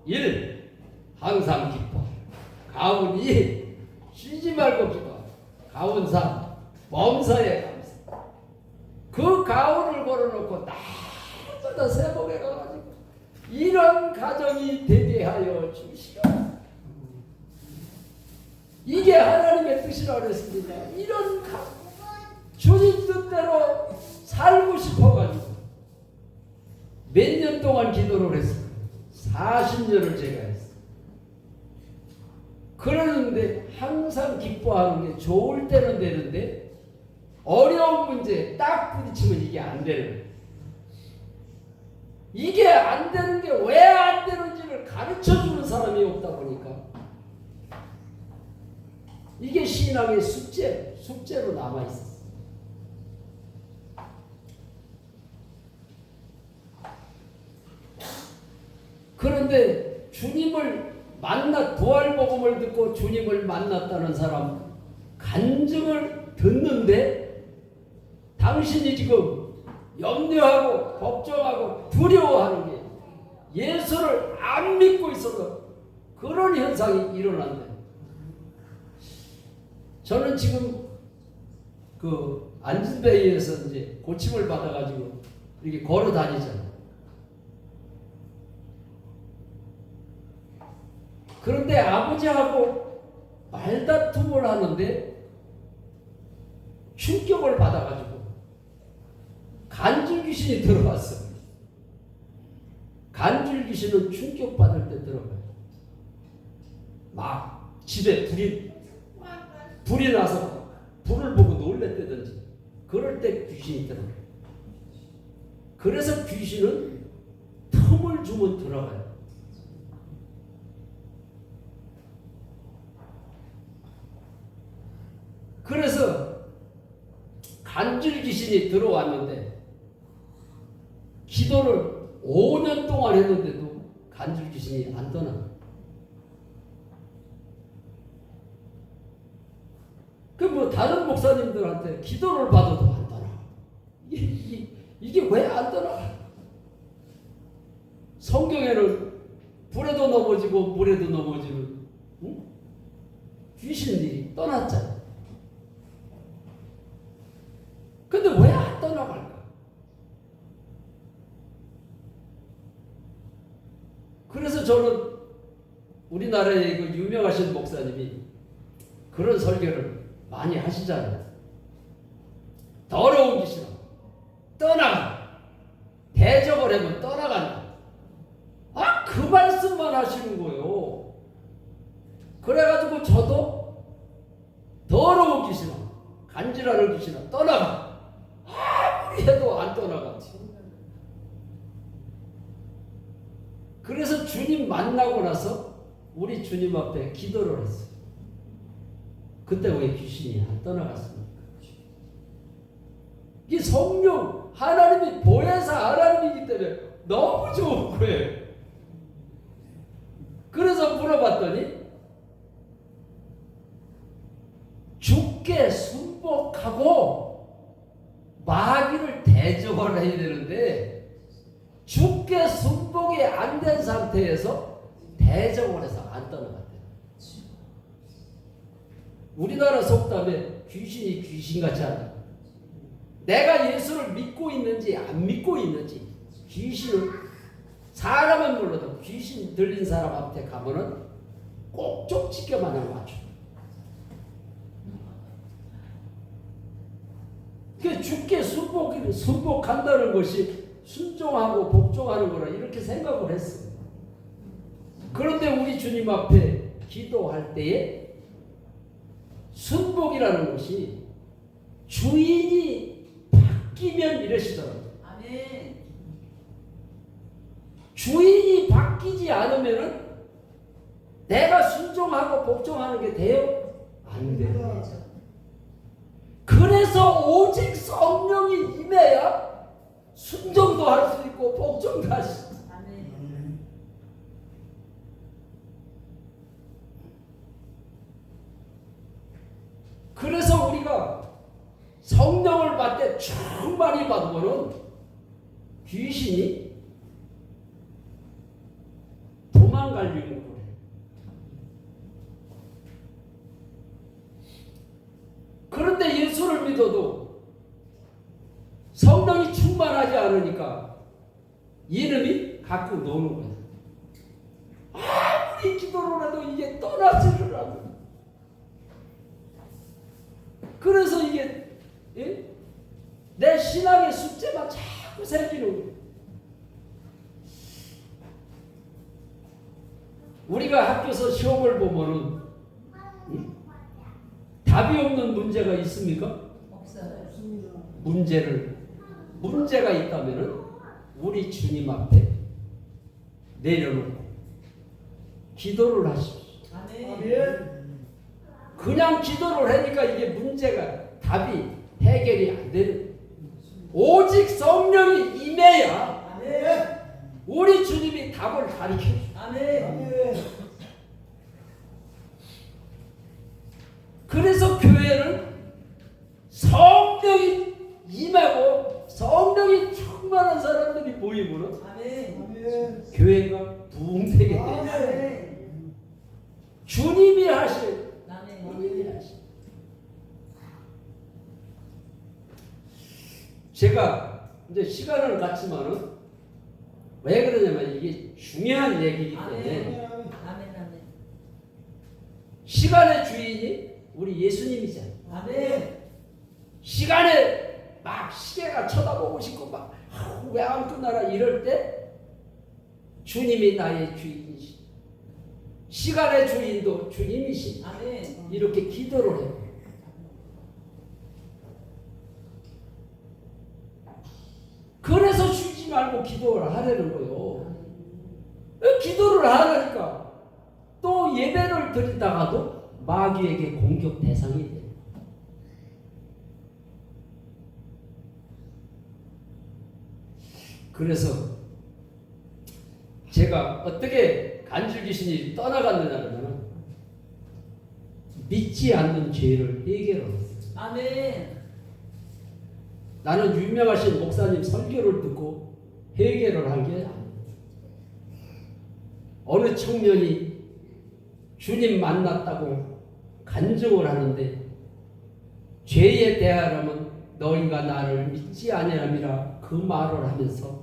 1 항상 기뻐, 가훈 2 쉬지 말고 기도, 가훈 3 범사에 감사. 그 가훈을 걸어놓고 날마다 새벽에 가가지고 이런 가정이 되게 하여 주시라. 이게 하나님의 뜻이라고 그랬습니다. 이런 주님 뜻대로 살고 싶어가지고 몇 년 동안 기도를 했어요. 40년을 제가 했어요. 그러는데 항상 기뻐하는 게 좋을 때는 되는데 어려운 문제에 딱 부딪히면 이게 안 되는 거예요. 이게 안 되는 게 왜 안 되는지를 가르쳐주는 사람이 없다 보니까 이게 신앙의 숙제로 남아있었어요. 그런데 주님을 부활복음을 듣고 주님을 만났다는 사람 간증을 듣는데 당신이 지금 염려하고 걱정하고 두려워하는 게 예수를 안 믿고 있어서 그런 현상이 일어난대. 저는 지금 그 안진뱅이에서 이제 고침을 받아가지고 이렇게 걸어 다니잖아요. 그런데 아버지하고 말다툼을 하는데 충격을 받아가지고 간질 귀신이 들어왔어요. 간질 귀신은 충격받을 때 들어가요. 막 집에 불이 나서 불을 보고 놀랬다든지 그럴 때 귀신이 들어가요. 그래서 귀신은 틈을 주면 들어가요. 그래서 간질 귀신이 들어왔는데 기도를 5년 동안 했는데도 간질 귀신이 안 떠나. 그 뭐 다른 목사님들한테 기도를 받아도 안 떠나. 이게 왜 안 떠나? 성경에는 불에도 넘어지고 물에도 넘어지는 귀신들이 떠났잖아. 근데 왜 안 떠나갈까? 그래서 저는 우리나라의 그 유명하신 목사님이 그런 설교를 많이 하시잖아요. 더러운 귀신아 떠나가. 대적을 하면 떠나간다. 그 말씀만 하시는 거예요. 그래가지고 저도 더러운 귀신아 간지라는 귀신아 떠나가. 아무리 해도 안 떠나갔지. 그래서 주님 만나고 나서 우리 주님 앞에 기도를 했어요. 그때 왜 귀신이 안 떠나갔습니까? 이 성령 하나님이 보혜사 하나님이기 때문에 너무 좋은 거예요. 그래서 물어봤더니 주께 순복하고 마귀를 대적을 해야 되는데 주께 순복이 안 된 상태에서 대적을 해서 안 떠나갔대요. 우리나라 속담에 귀신이 귀신같이 한다. 내가 예수를 믿고 있는지 안 믿고 있는지 귀신은 사람은 몰라도 귀신 들린 사람한테 가면은 꼭 쪽지게만 하고 맞춰. 그 주께 순복한다는 것이 순종하고 복종하는 거라 이렇게 생각을 했어요. 그런데 우리 주님 앞에 기도할 때에 순복이라는 것이 주인이 바뀌면 이러시더라고요.
아멘.
주인이 바뀌지 않으면은 내가 순종하고 복종하는 게 돼요? 안 돼요. 그래서 오직 성령이 임해야 순종도 할 수 있고 복종도 할 수 있어요.
아멘.
그래서 우리가 성령을 받되 충만히 받으면은 귀신이 도망갈 유혹을 해요. 그런데 예수를 믿어도 성령이 충만하지 않으니까 이놈이 갖고 노는 거예요. 아무리 기도를 해도 이게 떠나지를 않아요. 그래서 이게 내 신앙의 숙제가 자꾸 생기는 거예요. 우리가 학교에서 시험을 보면은 답이 없는 문제가 있습니까?
없어요.
문제가 있다면은 우리 주님 앞에 내려놓고 기도를 하십시오.
아멘.
그냥 기도를 하니까 이게 문제가 답이 해결이 안 되는. 오직 성령이 임해야
아멘.
우리 주님이 답을 가르쳐.
아멘.
그래서 교회는 성령이 임하고 성령이 충만한 사람들이 모이면
아멘.
교회가 부흥되게 돼요.
아멘.
주님이 하실.
아멘.
제가 이제 시간을 갖지만은 왜 그러냐면 이게 중요한 얘기이기 때문에
아멘.
시간의 주인이 우리 예수님이잖아요.
아멘.
시간에 막 시계가 쳐다보고 싶고 막 왜 안 끝나라 이럴 때 주님이 나의 주인이시. 시간의 주인도 주님이시.
아멘.
이렇게 기도를 해요. 그래서 쉬지 말고 기도를 하라는 거예요. 기도를 하라니까 또 예배를 드리다가도 마귀에게 공격 대상이 돼요. 그래서 제가 어떻게 간질 귀신이 떠나갔느냐면 믿지 않는 죄를 해결을 했어요.
아멘.
나는 유명하신 목사님 설교를 듣고 해결을 한 게 아니에요. 어느 청년이 주님 만났다고 간증을 하는데 죄에 대하여는 너희가 나를 믿지 아니함이라 그 말을 하면서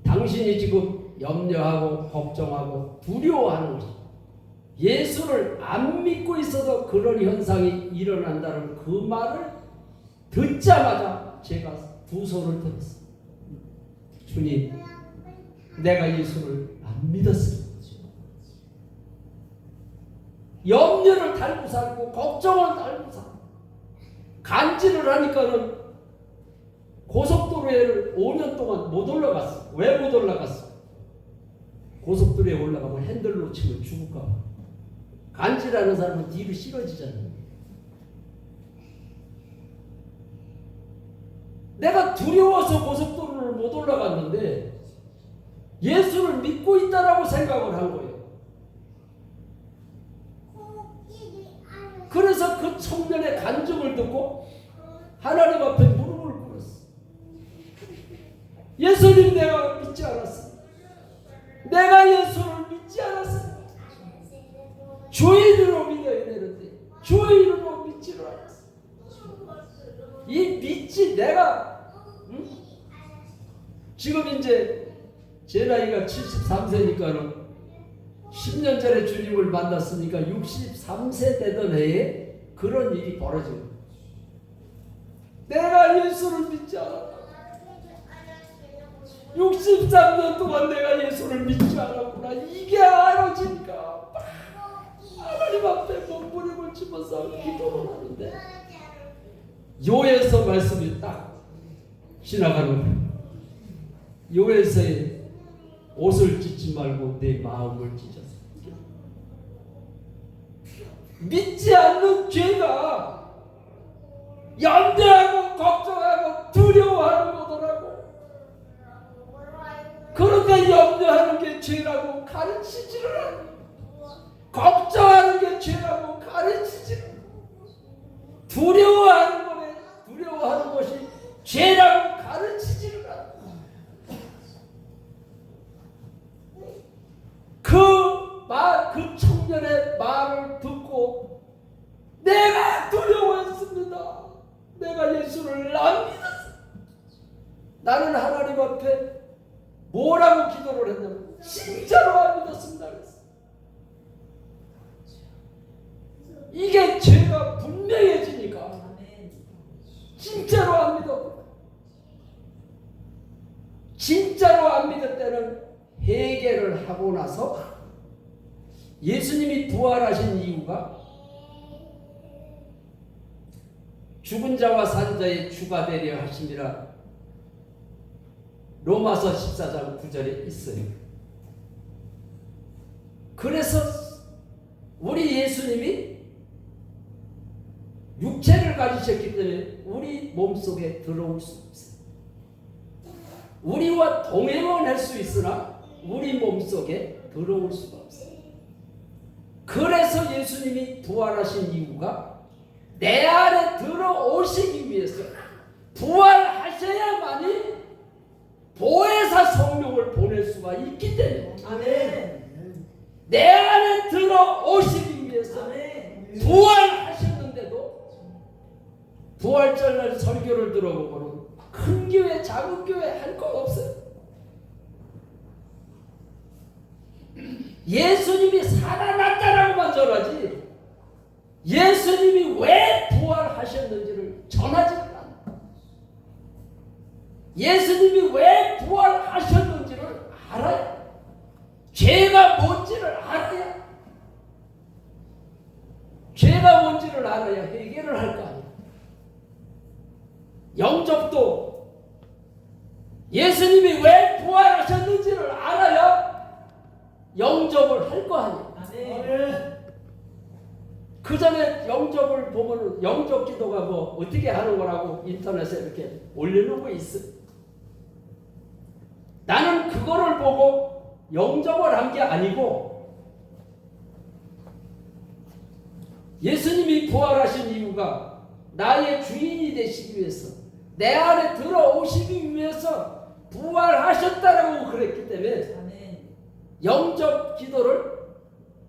당신이 지금 염려하고 걱정하고 두려워하는 것이 예수를 안 믿고 있어서 그런 현상이 일어난다는 그 말을 듣자마자 제가 두 손을 들었어요. 주님, 내가 예수를 안 믿었습니다. 염려를 달고 살고 걱정을 달고 살고 간질을 하니까는 고속도로에 5년 동안 못 올라갔어. 왜 못 올라갔어? 고속도로에 올라가면 핸들 놓치면 죽을까 봐. 간질하는 사람은 뒤로 실어지잖아요. 내가 두려워서 고속도로를 못 올라갔는데 예수를 믿고 있다라고 생각을 한 거예요. 그래서 그 청년의 간증을 듣고 하나님 앞에 무릎을 꿇었어. 예수님, 내가 믿지 않았어. 내가 예수를 믿지 않았어. 주인으로 믿어야 되는데 주인으로 믿지를 않았어. 이 믿지 내가 지금 이제 제 나이가 73세니까는 10년 전에 주님을 만났으니까 63세 되던 해에 그런 일이 벌어진 거예요. 내가 예수를 믿지 않았다. 63년 동안 내가 예수를 믿지 않았구나. 이게 알아지니까 하나님 앞에 몸부림을 치면서 기도를 하는데 요에서 말씀이 딱 지나가는 거예요. 요에서의 옷을 찢지 말고 내 마음을 찢어서. 믿지 않는 죄가 염려하고 걱정하고 두려워하는 거더라고. 그런데 염려하는 게 죄라고 가르치지를 않아. 걱정하는 게 죄라고 가르치지를 않아. 두려워하는 것이 죄라고 가르치지를 않아. 그 청년의 말을 듣고 내가 두려워했습니다. 내가 예수를 안 믿었어. 나는 하나님 앞에 뭐라고 기도를 했냐면 진짜로 안 믿었습니다. 그랬어. 이게 죄가 분명해지니까 진짜로 안 믿었고, 진짜로 안 믿을 때는 회개를 하고 나서 예수님이 부활하신 이유가 죽은 자와 산 자의 주가 되려 하심이라 로마서 14장 9절에 있어요. 그래서 우리 예수님이 육체를 가지셨기 때문에 우리 몸속에 들어올 수 없어요. 우리와 동행은 할 수 있으나 우리 몸속에 들어올 수가 없어요. 그래서 예수님이 부활하신 이유가 내 안에 들어오시기 위해서 부활하셔야만이 보혜사 성령을 보낼 수가 있기 때문에
아멘.
내 안에 들어오시기 위해서 부활하셨는데도 부활절 설교를 들어보고는 큰 교회 작은 교회 할 것 없어요. 예수님이 살아났다라고만 전하지 예수님이 왜 부활하셨는지를 전하지 않아. 예수님이 왜 부활하셨는지를 알아야, 죄가 뭔지를 알아야, 죄가 뭔지를 알아야 회개를 할 거 아니야. 영접도 예수님이 왜 부활하셨는지를 알아야 영접을 할 거 아니야. 그 전에 영접을 보면 영접 기도가 뭐 어떻게 하는 거라고 인터넷에 이렇게 올려놓은 거 있어. 나는 그거를 보고 영접을 한 게 아니고 예수님이 부활하신 이유가 나의 주인이 되시기 위해서, 내 안에 들어오시기 위해서 부활하셨다라고 그랬기 때문에 영접 기도를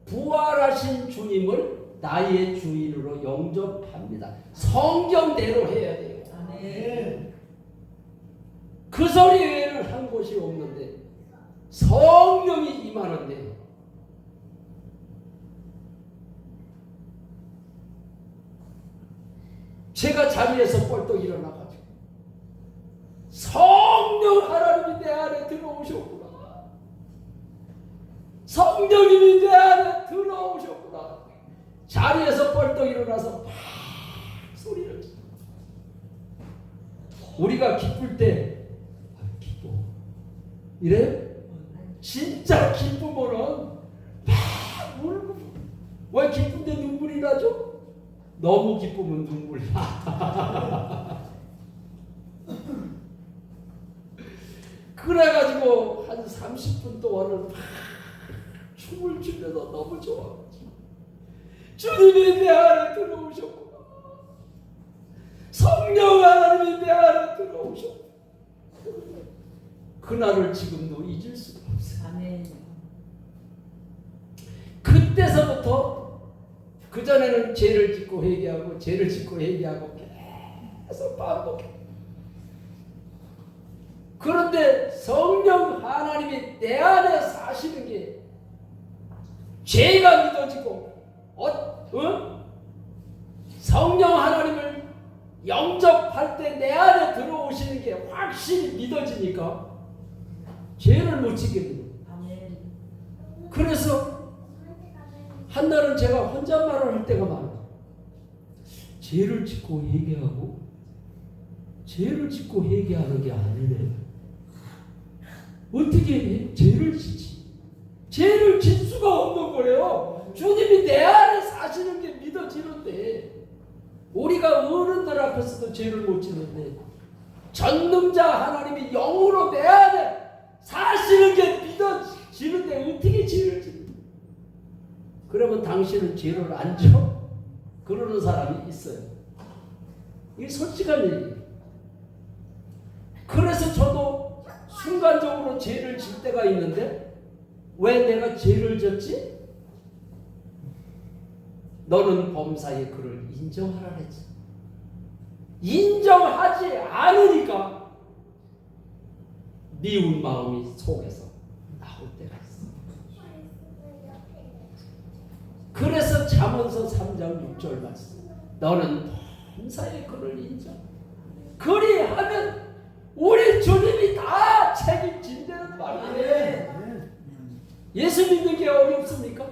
부활하신 주님을 나의 주인으로 영접합니다. 성경대로 해야 돼요.
아멘.
그 소리 외에는 한 곳이 없는데 성령이 임하는데 제가 자리에서 뻘떡 일어나가지고 성령 하나님이 내 안에 들어오셨구나. 성령님이 내 안에 들어오셨구나. 자리에서 뻘떡 일어나서 막 소리를 쳐. 우리가 기쁠 때 기뻐 이래? 진짜 기쁘면은 막 울고. 왜 기쁜데 눈물이 나죠? 너무 기쁘면 눈물이 나. 그래가지고 한 30분 동안은 막 춤을 추면서 너무 좋아. 주님이 내 안에 들어오셨구나. 성령 하나님이 내 안에 들어오셨구나. 그날을 지금도 잊을 수가 없어요.
아멘.
그때서부터 그전에는 죄를 짓고 회개하고 죄를 짓고 회개하고 계속 반복해. 그런데 성령 하나님이 내 안에 사시는 게 죄가 믿어지고 성령 하나님을 영접할 때 내 안에 들어오시는 게 확실히 믿어지니까 죄를 못 지게 돼요.
아멘.
그래서 한날은 제가 혼잣말을 할 때가 많아요. 죄를 짓고 회개하고 죄를 짓고 회개하는 게 아니네. 어떻게 죄를 짓지? 죄를 짓 수가 없는 거예요. 주님이 내 안에 사시는 게 믿어지는데 우리가 어른들 앞에서도 죄를 못 짓는데 전능자 하나님이 영으로 내 안에 사시는 게 믿어지는데 어떻게 죄를 짓지? 그러면 당신은 죄를 안 져? 그러는 사람이 있어요. 이게 솔직한 얘기예요. 그래서 저도 순간적으로 죄를 질 때가 있는데 왜 내가 죄를 졌지? 너는 범사에 그를 인정하라 했지. 인정하지 않으니까 미운 마음이 속에서 나올 때가 있어. 그래서 잠언서 3장 6절 말씀. 너는 범사에 그를 인정. 그리하면 우리 주님이 다 책임진다는 말이에요. 예수 믿는 게 어렵습니까?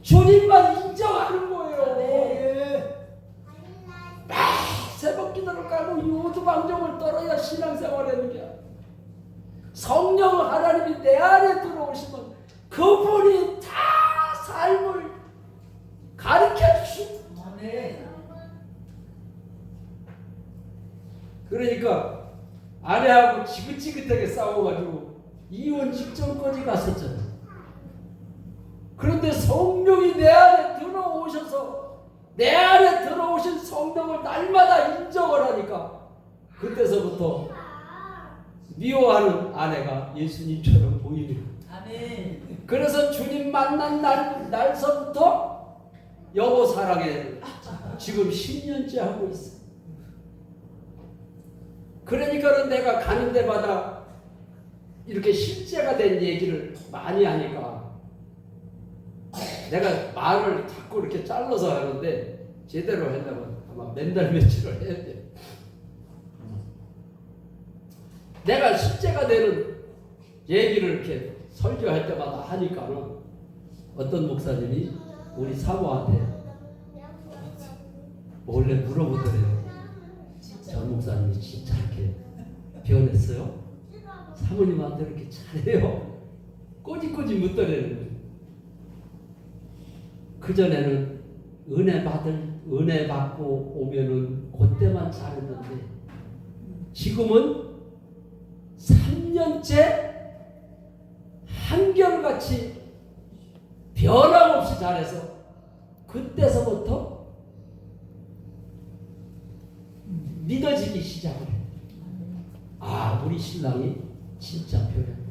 주님만 인정하는 거예요. 새벽 기도를 까고 요두방정을 떨어야 신앙생활 하는 게 아니에요. 성령 하나님이 내 안에 들어오시면 그분이 다 삶을 가르쳐 주십니다. 그러니까 아내하고 지긋지긋하게 싸워가지고 이혼 직전까지 갔었잖아요. 그런데 성령이 내 안에 들어오셔서 내 안에 들어오신 성령을 날마다 인정을 하니까 그때서부터 미워하는 아내가 예수님처럼 보이는 거예요.
아멘.
그래서 주님 만난 날서부터 여보 사랑해 지금 10년째 하고 있어. 그러니까는 내가 가는 데마다 이렇게 실제가 된 얘기를 많이 하니까 내가 말을 자꾸 이렇게 잘라서 하는데 제대로 하려면 아마 몇 달 며칠을 해야 돼. 내가 실제가 되는 얘기를 이렇게 설교할 때마다 하니까는 어떤 목사님이 우리 사모한테 몰래 물어보더래요. 전 목사님이 진짜 이렇게 변했어요? 사모님한테 이렇게 잘해요? 꼬집꼬집 묻더래는 거예요. 그전에는 은혜 받고 오면은 그때만 잘했는데 지금은 3년째 한결같이 변함없이 잘해서 그때서부터 믿어지기 시작을 해요. 아, 우리 신랑이 진짜 변했다.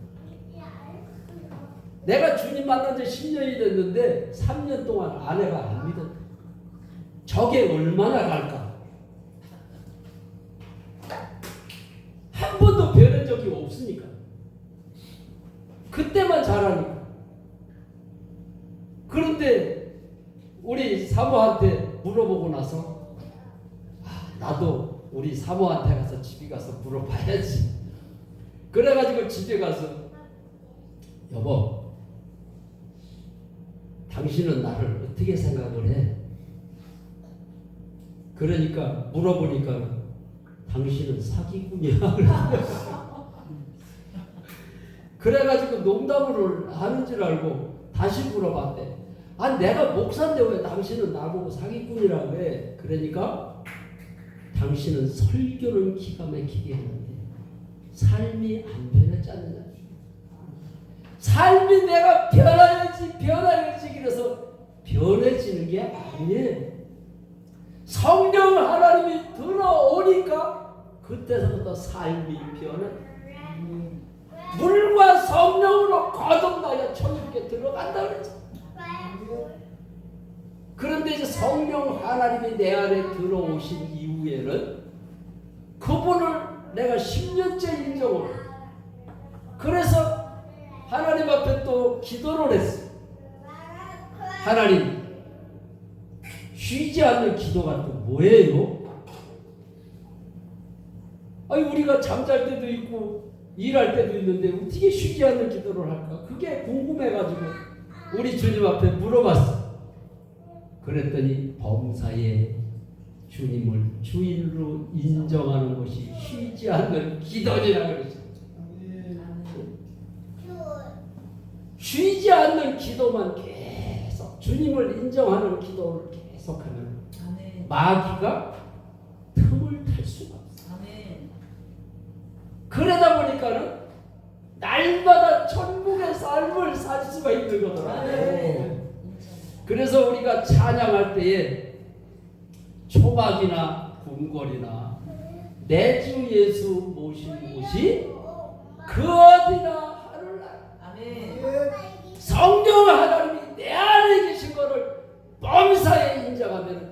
내가 주님 만난 지 10년이 됐는데 3년 동안 아내가 안 믿었다. 저게 얼마나 갈까? 한 번도 변한 적이 없으니까. 그때만 잘하니까. 그런데 우리 사모한테 물어보고 나서 나도 우리 사모한테 가서 집에 가서 물어봐야지. 그래가지고 집에 가서 여보, 당신은 나를 어떻게 생각을 해? 그러니까 물어보니까 당신은 사기꾼이야. 그래가지고 농담을 하는 줄 알고 다시 물어봤대. 아, 내가 목사인데 왜 당신은 나보고 사기꾼이라고 해? 그러니까 당신은 설교는 기가 막히게 했는데 삶이 안 변했지 않느냐. 삶이 내가 변해야지 그래서 변해지는 게 아니에요. 성령 하나님이 들어오니까 그때서부터 삶이 변해. 물과 성령으로 거듭나야 천국에 들어간다 그랬죠. 그런데 이제 성령 하나님이 내 안에 들어오신 이후에는 그분을 내가 10년째 인정을 해요. 그래서 하나님 앞에 또 기도를 했어요. 하나님, 쉬지 않는 기도가 또 뭐예요? 아니 우리가 잠잘 때도 있고 일할 때도 있는데 어떻게 쉬지 않는 기도를 할까? 그게 궁금해가지고 우리 주님 앞에 물어봤어. 그랬더니 범사에 주님을 주인으로 인정하는 것이 쉬지 않는 기도니라 그랬어. 쉬지 않는 기도만 계속 주님을 인정하는 기도를 계속하면 마귀가 틈을 탈 수가 없어. 그러다 보니까는 날마다 천국의 삶을 살 수가 있는 거더라고요. 그래서 우리가 찬양할 때에 초막이나 궁궐이나 내 주 예수 모신 곳이 그 어디나 하늘날 성령 하나님이 내 안에 계신 것을 범사에 인정하면